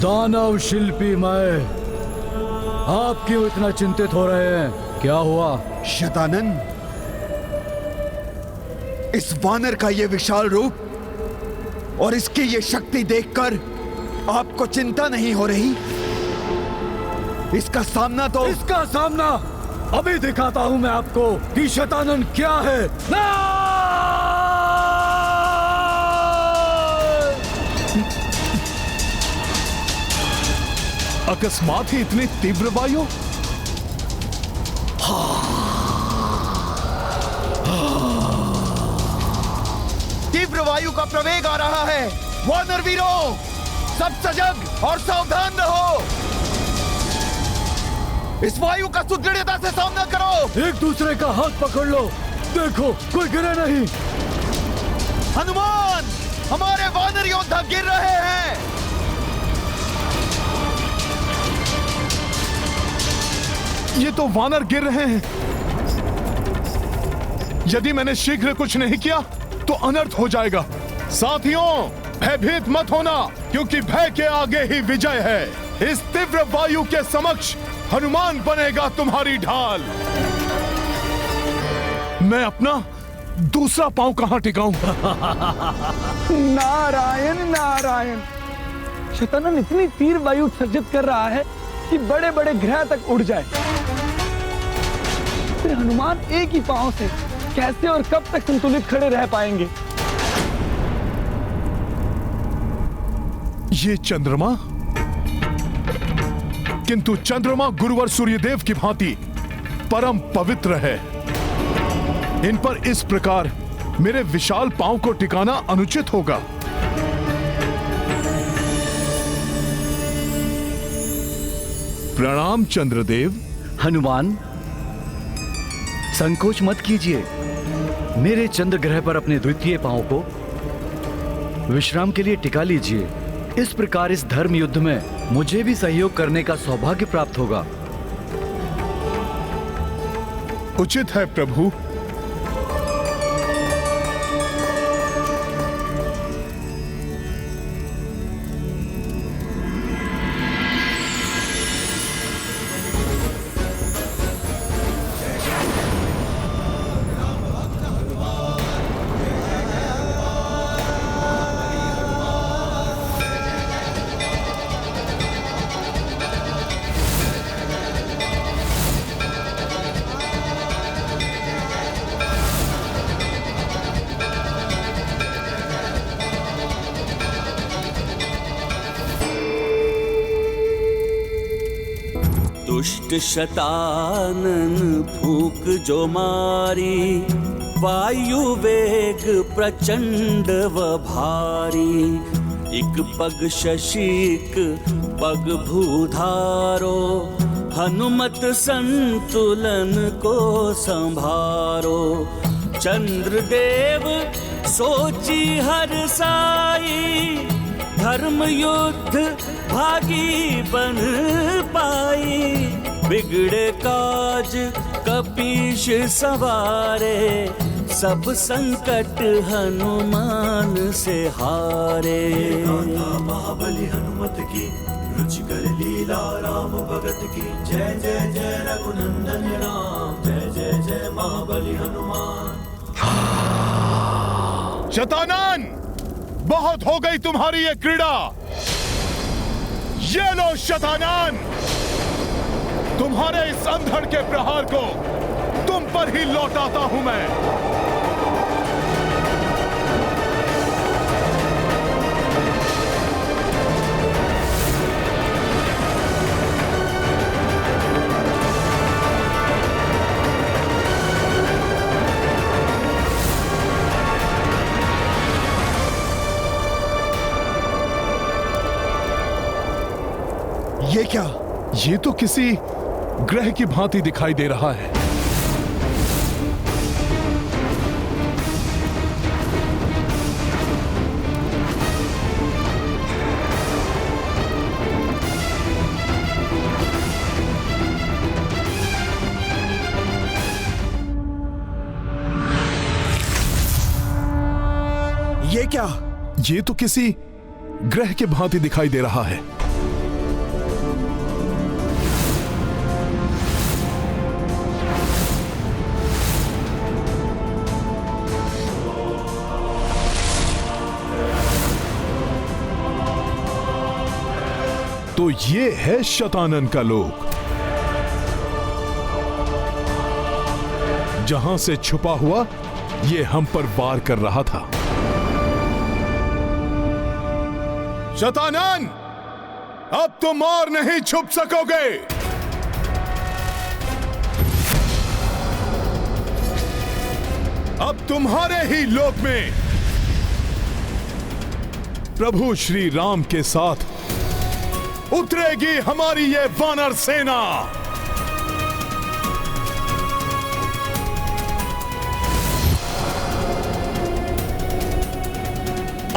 दानव शिल्पी मैं, आप क्यों इतना चिंतित हो रहे हैं? क्या हुआ? शतानन, इस वानर का ये विशाल रूप और इसकी ये शक्ति देखकर आपको चिंता नहीं हो रही? इसका सामना अभी दिखाता हूं मैं आपको कि शतानन क्या है। अकस्मात ही इतनी तीव्र वायु? तीव्र वायु का प्रवेग आ रहा है। वानर वीरों, सब सजग और सावधान रहो। इस वायु का सुदृढ़ता से सामना करो। एक दूसरे का हाथ पकड़ लो, देखो कोई गिरे नहीं। हनुमान, हमारे वानर योद्धा गिर रहे हैं। ये तो वानर गिर रहे हैं। यदि मैंने शीघ्र कुछ नहीं किया तो अनर्थ हो जाएगा। साथियों, भयभीत मत होना, क्योंकि भय के आगे ही विजय है। इस तीव्र वायु के समक्ष हनुमान बनेगा तुम्हारी ढाल। मैं अपना दूसरा पांव कहां टिकाऊं? नारायण नारायण, शतानन इतनी तीव्र वायु उत्सर्जित कर रहा है कि बड़े बड़े ग्रह तक उड़ जाए। फिर हनुमान एक ही पांव से कैसे और कब तक संतुलित खड़े रह पाएंगे? ये चंद्रमा, किंतु चंद्रमा गुरुवर सूर्यदेव की भांति परम पवित्र है। इन पर इस प्रकार मेरे विशाल पांव को टिकाना अनुचित होगा। प्रणाम चंद्रदेव। हनुमान, संकोच मत कीजिए। मेरे चंद्र ग्रह पर अपने द्वितीय पांव को विश्राम के लिए टिका लीजिए। इस प्रकार इस धर्म युद्ध में मुझे भी सहयोग करने का सौभाग्य प्राप्त होगा। उचित है प्रभु। दुष्ट शतानन फूक जो मारी, वायु वेग प्रचंड व भारी। एक पग शशीक पग भूधारो, हनुमत संतुलन को संभारो। चंद्रदेव सोची हर साई, धर्म युद्ध भागी बन पाई। बिगड़े काज कपीश सवारे, सब संकट हनुमान से हारे। गाथा महाबली हनुमत की, रुचिकर लीला राम भगत की जय जय जय रघुनंदन राम जय जय जय महाबली हनुमान। शतानन, बहुत हो गई तुम्हारी ये क्रीड़ा। ये लो शतानन, तुम्हारे इस अंधड़ के प्रहार को तुम पर ही लौटाता हूं मैं। ये क्या? ये तो किसी ग्रह की भांति दिखाई दे रहा है। ये क्या? ये तो किसी ग्रह के भांति दिखाई दे रहा है। तो ये है शतानन का लोक, जहां से छुपा हुआ ये हम पर वार कर रहा था। शतानन, अब तुम और नहीं छुप सकोगे। अब तुम्हारे ही लोक में प्रभु श्री राम के साथ उतरेगी हमारी ये वानर सेना।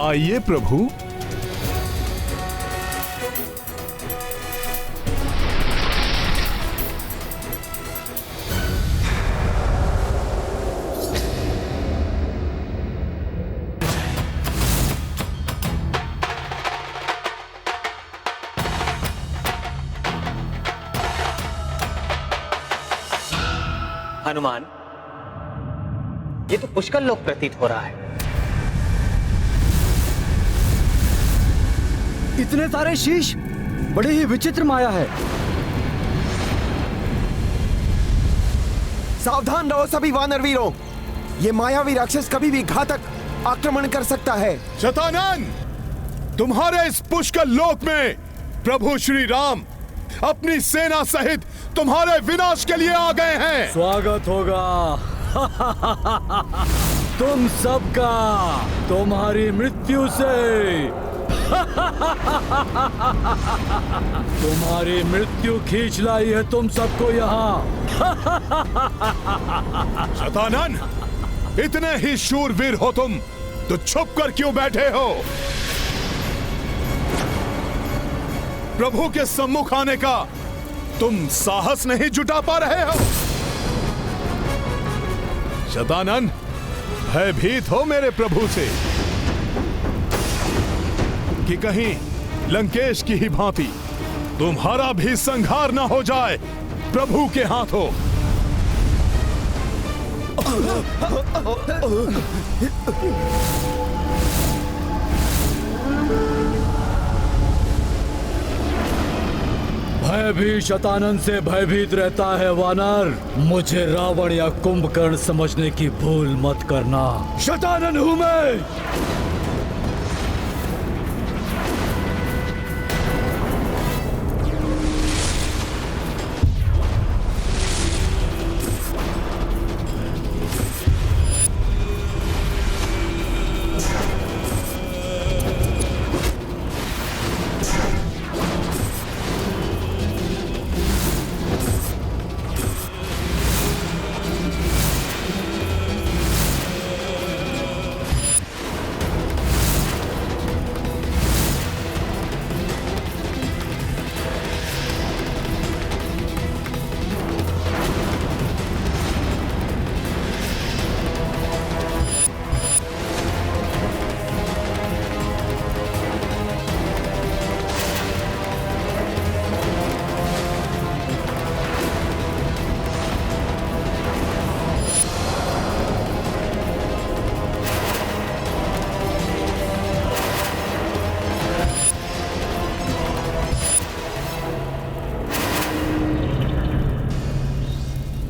आइए प्रभु। हनुमान, ये तो पुष्कल लोक प्रतीत हो रहा है। इतने सारे शीश, बड़ी ही विचित्र माया है। सावधान रहो सभी वानर वीरों, ये मायावी राक्षस कभी भी घातक आक्रमण कर सकता है। शतानन, तुम्हारे इस पुष्कल लोक में प्रभु श्री राम अपनी सेना सहित तुम्हारे विनाश के लिए आ गए हैं। स्वागत होगा तुम सबका तुम्हारी मृत्यु से। तुम्हारी मृत्यु खींच लाई है तुम सबको यहाँ। शतानन, इतने ही शूरवीर हो तुम तो छुप कर क्यों बैठे हो? प्रभु के सम्मुख आने का तुम साहस नहीं जुटा पा रहे हो? शतानन, भयभीत हो मेरे प्रभु से कि कहीं लंकेश की ही भांति तुम्हारा भी संहार ना हो जाए प्रभु के हाथों। भय भी शतानन से भयभीत रहता है वानर। मुझे रावण या कुंभकर्ण समझने की भूल मत करना। शतानन हूं मैं।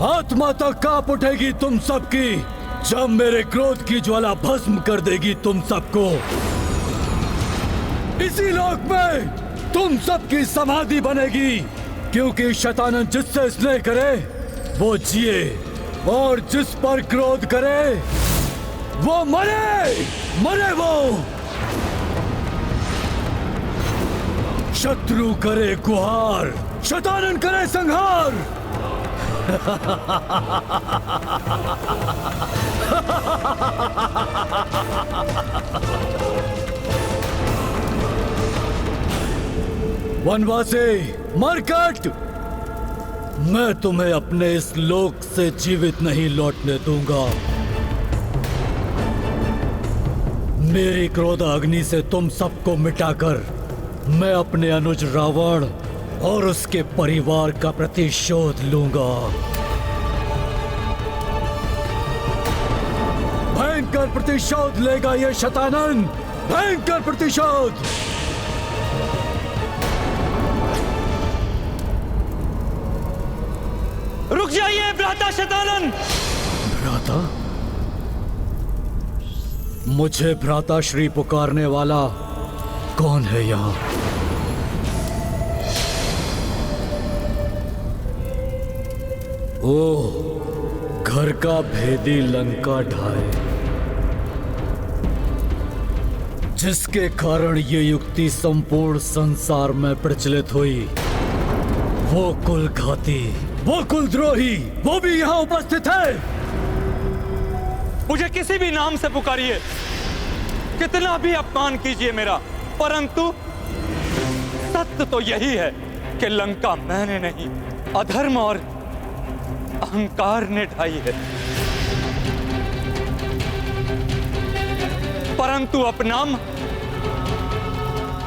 आत्मा तक कांप उठेगी तुम सबकी जब मेरे क्रोध की ज्वाला भस्म कर देगी तुम सबको। इसी लोक में तुम सबकी समाधि बनेगी, क्योंकि शैतान जिससे स्नेह करे वो जिए और जिस पर क्रोध करे वो मरे। मरे वो। शत्रु करे गुहार, शैतान करे संहार। वनवासी मरकट, मैं तुम्हें अपने इस लोक से जीवित नहीं लौटने दूंगा। मेरी क्रोध अग्नि से तुम सबको मिटाकर मैं अपने अनुज रावण और उसके परिवार का प्रतिशोध लूंगा। भयंकर प्रतिशोध लेगा ये शैतानन, भयंकर प्रतिशोध। रुक जाइए भ्राता शैतानन। भ्राता? मुझे भ्राता श्री पुकारने वाला कौन है यहाँ? ओह, घर का भेदी लंका ढाए, जिसके कारण ये युक्ति संपूर्ण संसार में प्रचलित हुई। वो कुलघाती, वो कुलद्रोही, वो भी यहाँ उपस्थित है। मुझे किसी भी नाम से पुकारिए, कितना भी अपमान कीजिए मेरा, परंतु सत्य तो यही है कि लंका मैंने नहीं, अधर्म और अहंकार ने ढाई है। परंतु अपनाम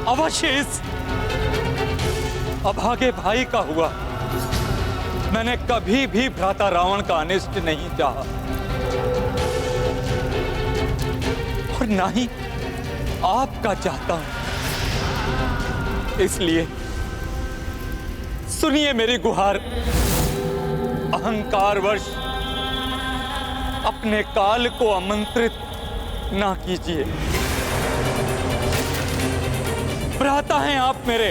अवश्य इस अभागे भाई का हुआ। मैंने कभी भी भ्राता रावण का अनिष्ट नहीं चाहा और ना ही आपका चाहता हूं। इसलिए सुनिए मेरी गुहार, अहंकारवश अपने काल को आमंत्रित ना कीजिए। भ्राता हैं आप मेरे,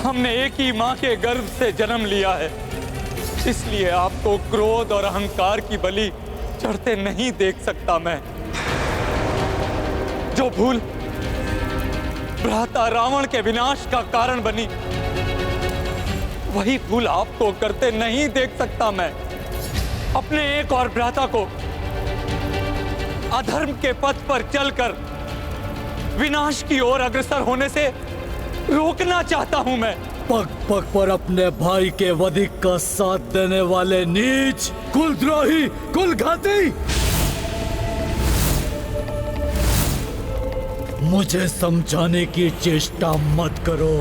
हमने एक ही मां के गर्भ से जन्म लिया है, इसलिए आपको क्रोध और अहंकार की बलि चढ़ते नहीं देख सकता मैं। जो भूल भ्राता रावण के विनाश का कारण बनी, वही भूल आपको करते नहीं देख सकता मैं। अपने एक और भ्राता को अधर्म के पथ पर चलकर विनाश की ओर अग्रसर होने से रोकना चाहता हूं मैं। पग पग पर अपने भाई के वधिक का साथ देने वाले नीच, कुलद्रोही, कुलघाती, मुझे समझाने की चेष्टा मत करो।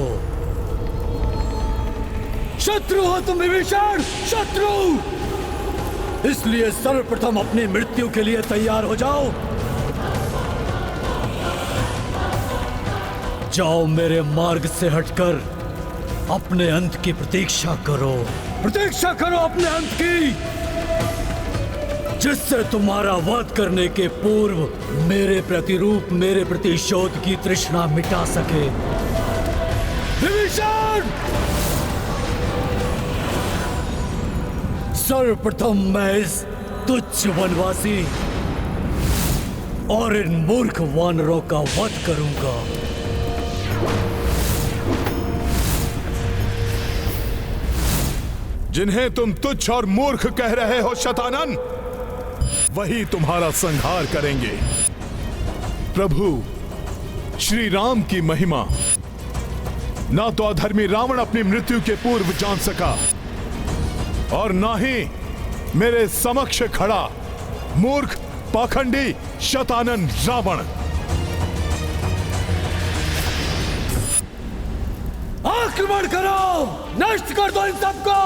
शत्रु हो तुम विभीषण, शत्रु। इसलिए सर्वप्रथम अपनी मृत्यु के लिए तैयार हो जाओ। जाओ, मेरे मार्ग से हटकर अपने अंत की प्रतीक्षा करो। प्रतीक्षा करो अपने अंत की, जिससे तुम्हारा वध करने के पूर्व मेरे प्रतिरूप, मेरे प्रतिशोध की तृष्णा मिटा सके। विभीषण, सर्वप्रथम मैं इस तुच्छ वनवासी और इन मूर्ख वानरों का वध करूंगा। जिन्हें तुम तुच्छ और मूर्ख कह रहे हो शतानन, वही तुम्हारा संहार करेंगे। प्रभु श्री राम की महिमा ना तो अधर्मी रावण अपनी मृत्यु के पूर्व जान सका और ना ही मेरे समक्ष खड़ा मूर्ख पाखंडी शतानन रावण। आक्रमण करो, नष्ट कर दो इन सबको।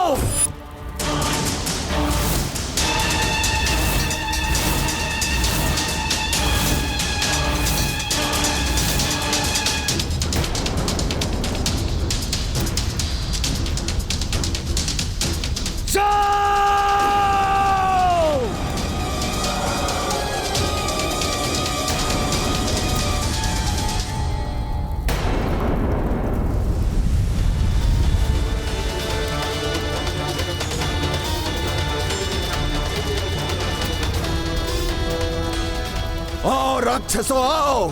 राक्षसों आओ,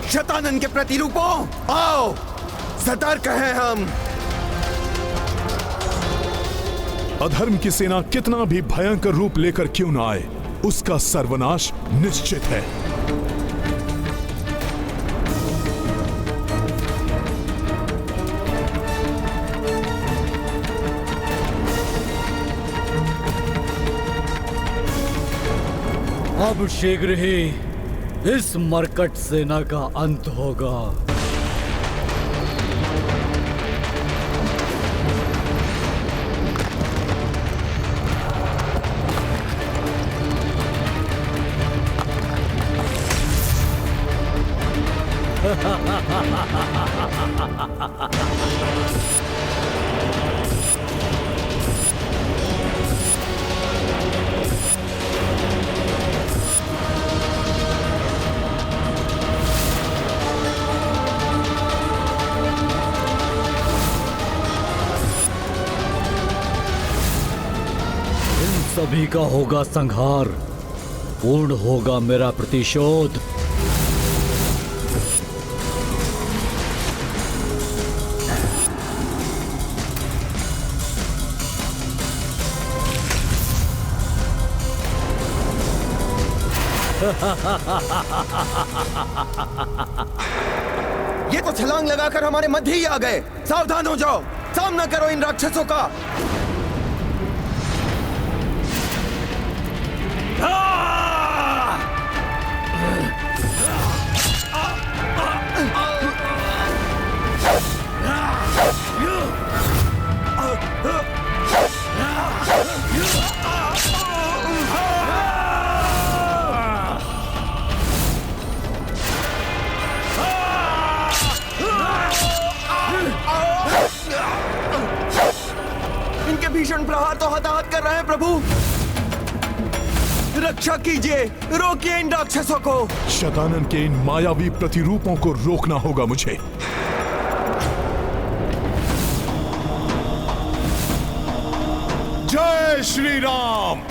शतानन के प्रतिरूपों आओ, सतर्क हैं हम। अधर्म की सेना कितना भी भयंकर रूप लेकर क्यों ना आए, उसका सर्वनाश निश्चित है। अब शीघ्र ही इस मरकट सेना का अंत होगा। सभी का होगा संहार, पूर्ण होगा मेरा प्रतिशोध। ये तो छलांग लगाकर हमारे मध्य ही आ गए। सावधान हो जाओ, सामना करो इन राक्षसों का। इनके भीषण प्रहार तो हताहत कर रहे हैं प्रभु। रक्षा कीजिए, रोकिए इन राक्षसों को। शतानन के इन मायावी प्रतिरूपों को रोकना होगा मुझे। जय श्री राम।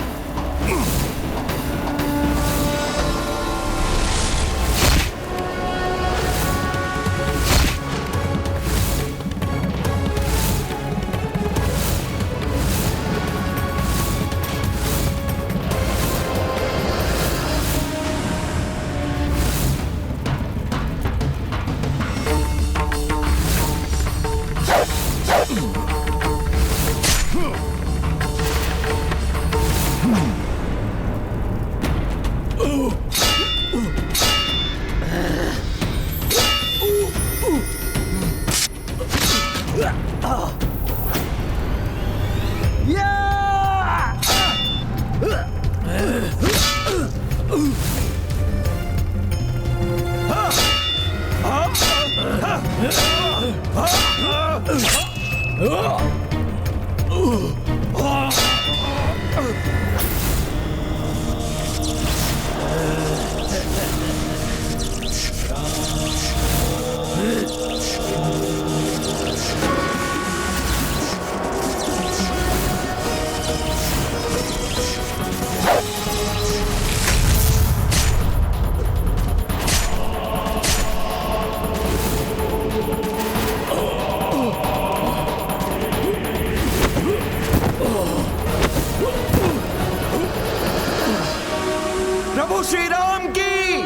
प्रभु श्री राम की,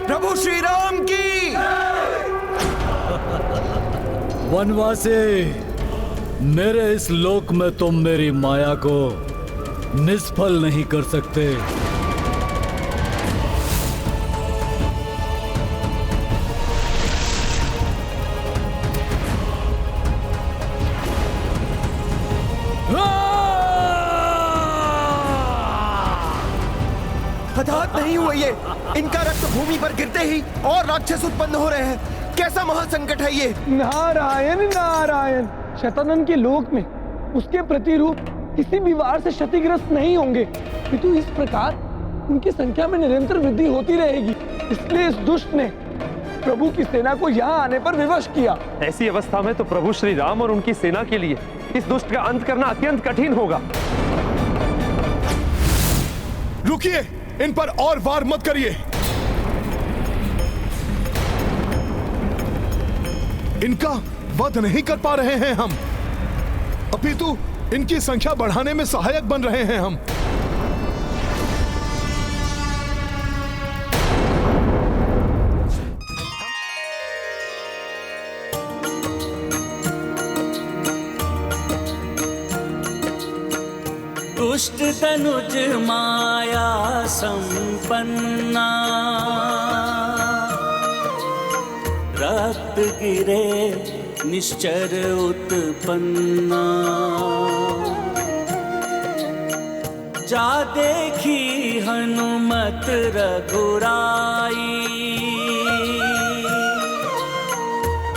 प्रभु श्री राम की। वनवासी, मेरे इस लोक में तुम मेरी माया को निष्फल नहीं कर सकते। हताहत नहीं हुए ये। इनका रक्त भूमि पर गिरते ही और राक्षस उत्पन्न हो रहे हैं। कैसा महासंकट है ये। नारायण नारायण। शतानन के लोक में उसके प्रतिरूप किसी भी वार से क्षतिग्रस्त नहीं होंगे, किंतु इस प्रकार उनकी संख्या में निरंतर वृद्धि होती रहेगी। इसलिए इस दुष्ट ने प्रभु की सेना को यहाँ आने पर विवश किया। ऐसी अवस्था में तो प्रभु श्री राम और उनकी सेना के लिए इस दुष्ट का अंत करना अत्यंत कठिन होगा। रुकिए, इन पर और वार मत करिए। इनका वध नहीं कर पा रहे हैं हम, अपितु इनकी संख्या बढ़ाने में सहायक बन रहे हैं हम। दुष्ट तनुज माया संपन्ना, रक्त गिरे निश्चर उत्पन्ना। जा देखी हनुमत रघुराई,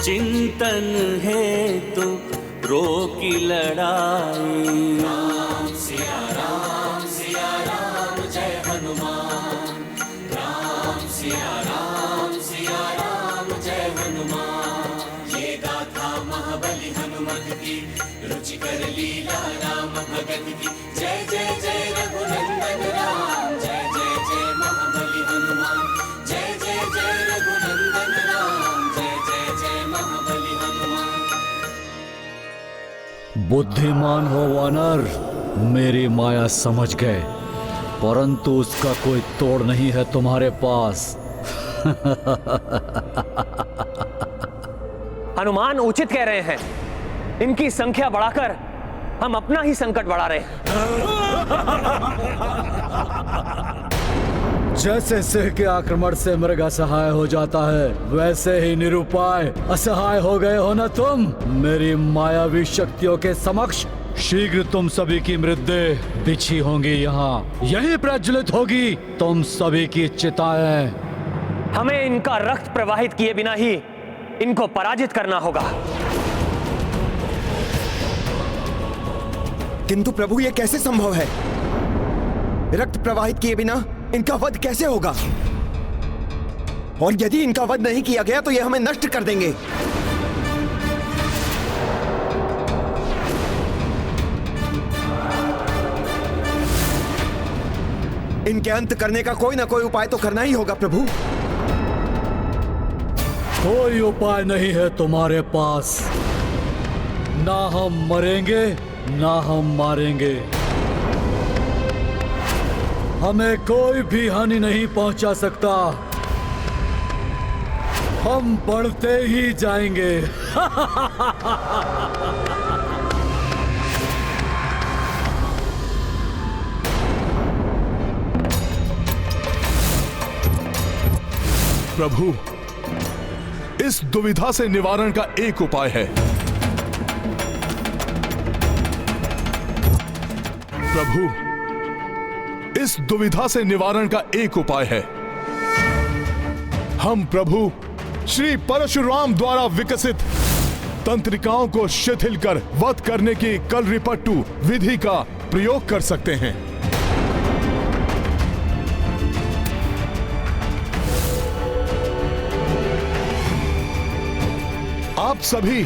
चिंतन है तो रोकी लड़ाई। राम सिया राम जय हनुमान, राम सिया राम जय हनुमान। ये गाथा महाबली हनुमत की, रुचिकर लीला राम भगत की। जय जय जय रघुनंदन राम, जय जय जय महाबली हनुमान। जय जय जय रघुनंदन राम, जय जय जय महाबली हनुमान। बुद्धिमान हो वानर, मेरी माया समझ गए, परंतु उसका कोई तोड़ नहीं है तुम्हारे पास। हनुमान उचित कह रहे हैं, इनकी संख्या बढ़ाकर हम अपना ही संकट बढ़ा रहे हैं। जैसे सिंह के आक्रमण से मृग असहाय हो जाता है, वैसे ही निरुपाय असहाय हो गए हो ना तुम। मेरी मायावी शक्तियों के समक्ष शीघ्र तुम सभी की मृतदेह बिछी होंगी, यहाँ यही प्रज्वलित होगी तुम सभी की चिताएं। हमें इनका रक्त प्रवाहित किए बिना ही इनको पराजित करना होगा। किंतु प्रभु ये कैसे संभव है? रक्त प्रवाहित किए बिना इनका वध कैसे होगा? और यदि इनका वध नहीं किया गया तो ये हमें नष्ट कर देंगे। इनके अंत करने का कोई ना कोई उपाय तो करना ही होगा प्रभु। कोई उपाय नहीं है तुम्हारे पास। ना हम मरेंगे ना हम मारेंगे, हमें कोई भी हानि नहीं पहुंचा सकता। हम बढ़ते ही जाएंगे। प्रभु, इस दुविधा से निवारण का एक उपाय है। प्रभु, इस दुविधा से निवारण का एक उपाय है। हम प्रभु श्री परशुराम द्वारा विकसित तंत्रिकाओं को शिथिल कर वध करने की कलरिपट्टू विधि का प्रयोग कर सकते हैं। आप सभी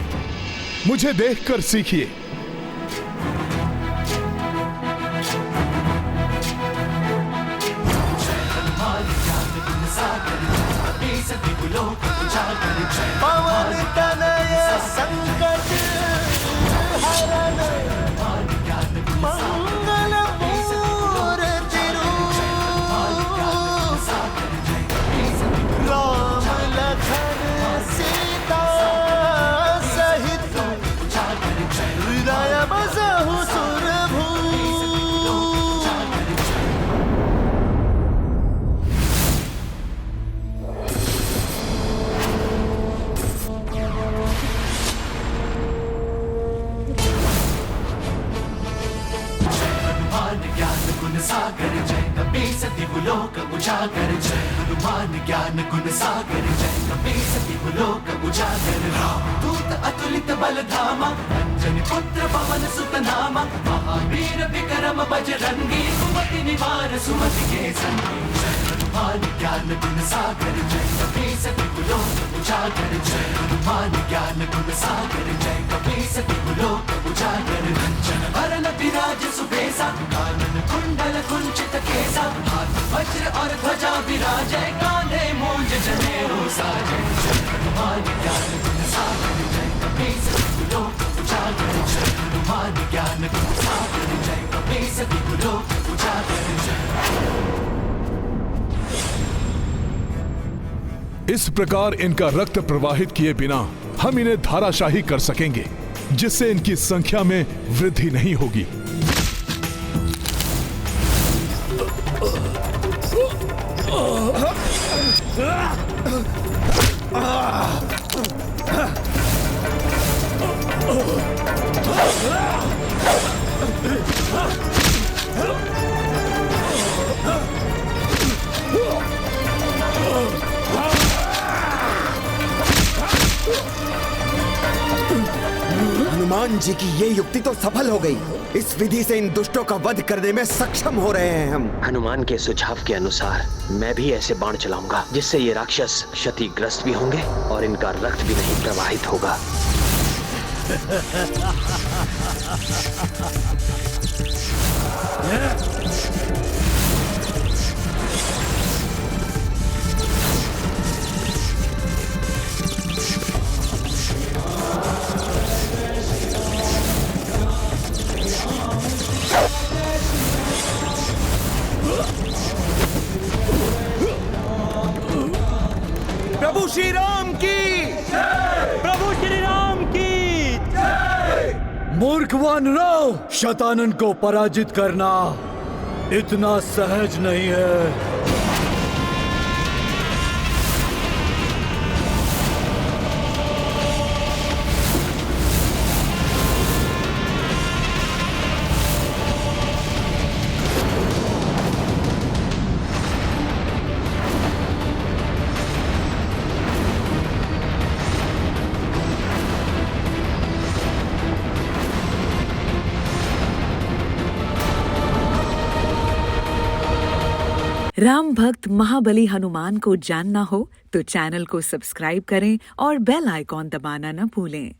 मुझे देखकर सीखिए। पवन तनय संकट हरण, मंगल मूर्ति रूप, राम लखन सीता सहित हृदय बसहु सुरभू। सागर जय कपीस दिवलोक उजागर, जय हनुमान ज्ञान गुण सागर, जय कपीस दिवलोक उजागर। रामदूत अतुलित बल धामा, अंजनी पुत्र पवन सुत नामा, महावीर विक्रम बजरंगी, सुमति निवार सुमति के संगी। जय हनुमान ज्ञान गुण सागर, जय कपीस दिवलोक उजागर, जय हनुमान ज्ञान गुण सागर, जय कपीस दिवलोक उजागर। कंचन वरन विराज सुबेसा, कानन कुंडल कुंचित केसा, हाथ वज्र और ध्वजा विराजय, कांधे मूंज जनेऊ साजय। जय हनुमान ज्ञान गुण सागर, जय इस प्रकार इनका रक्त प्रवाहित किए बिना हम इन्हें धाराशाही कर सकेंगे, जिससे इनकी संख्या में वृद्धि नहीं होगी। हनुमान जी की ये युक्ति तो सफल हो गई। इस विधि से इन दुष्टों का वध करने में सक्षम हो रहे हैं हम। हनुमान के सुझाव के अनुसार मैं भी ऐसे बाण चलाऊंगा जिससे ये राक्षस क्षतिग्रस्त भी होंगे और इनका रक्त भी नहीं प्रवाहित होगा। प्रभु श्री राम की जय! प्रभु श्री राम की जय! मूर्ख वानरों, शतानन को पराजित करना इतना सहज नहीं है। राम भक्त महाबली हनुमान को जानना हो तो चैनल को सब्सक्राइब करें और बेल आइकॉन दबाना न भूलें।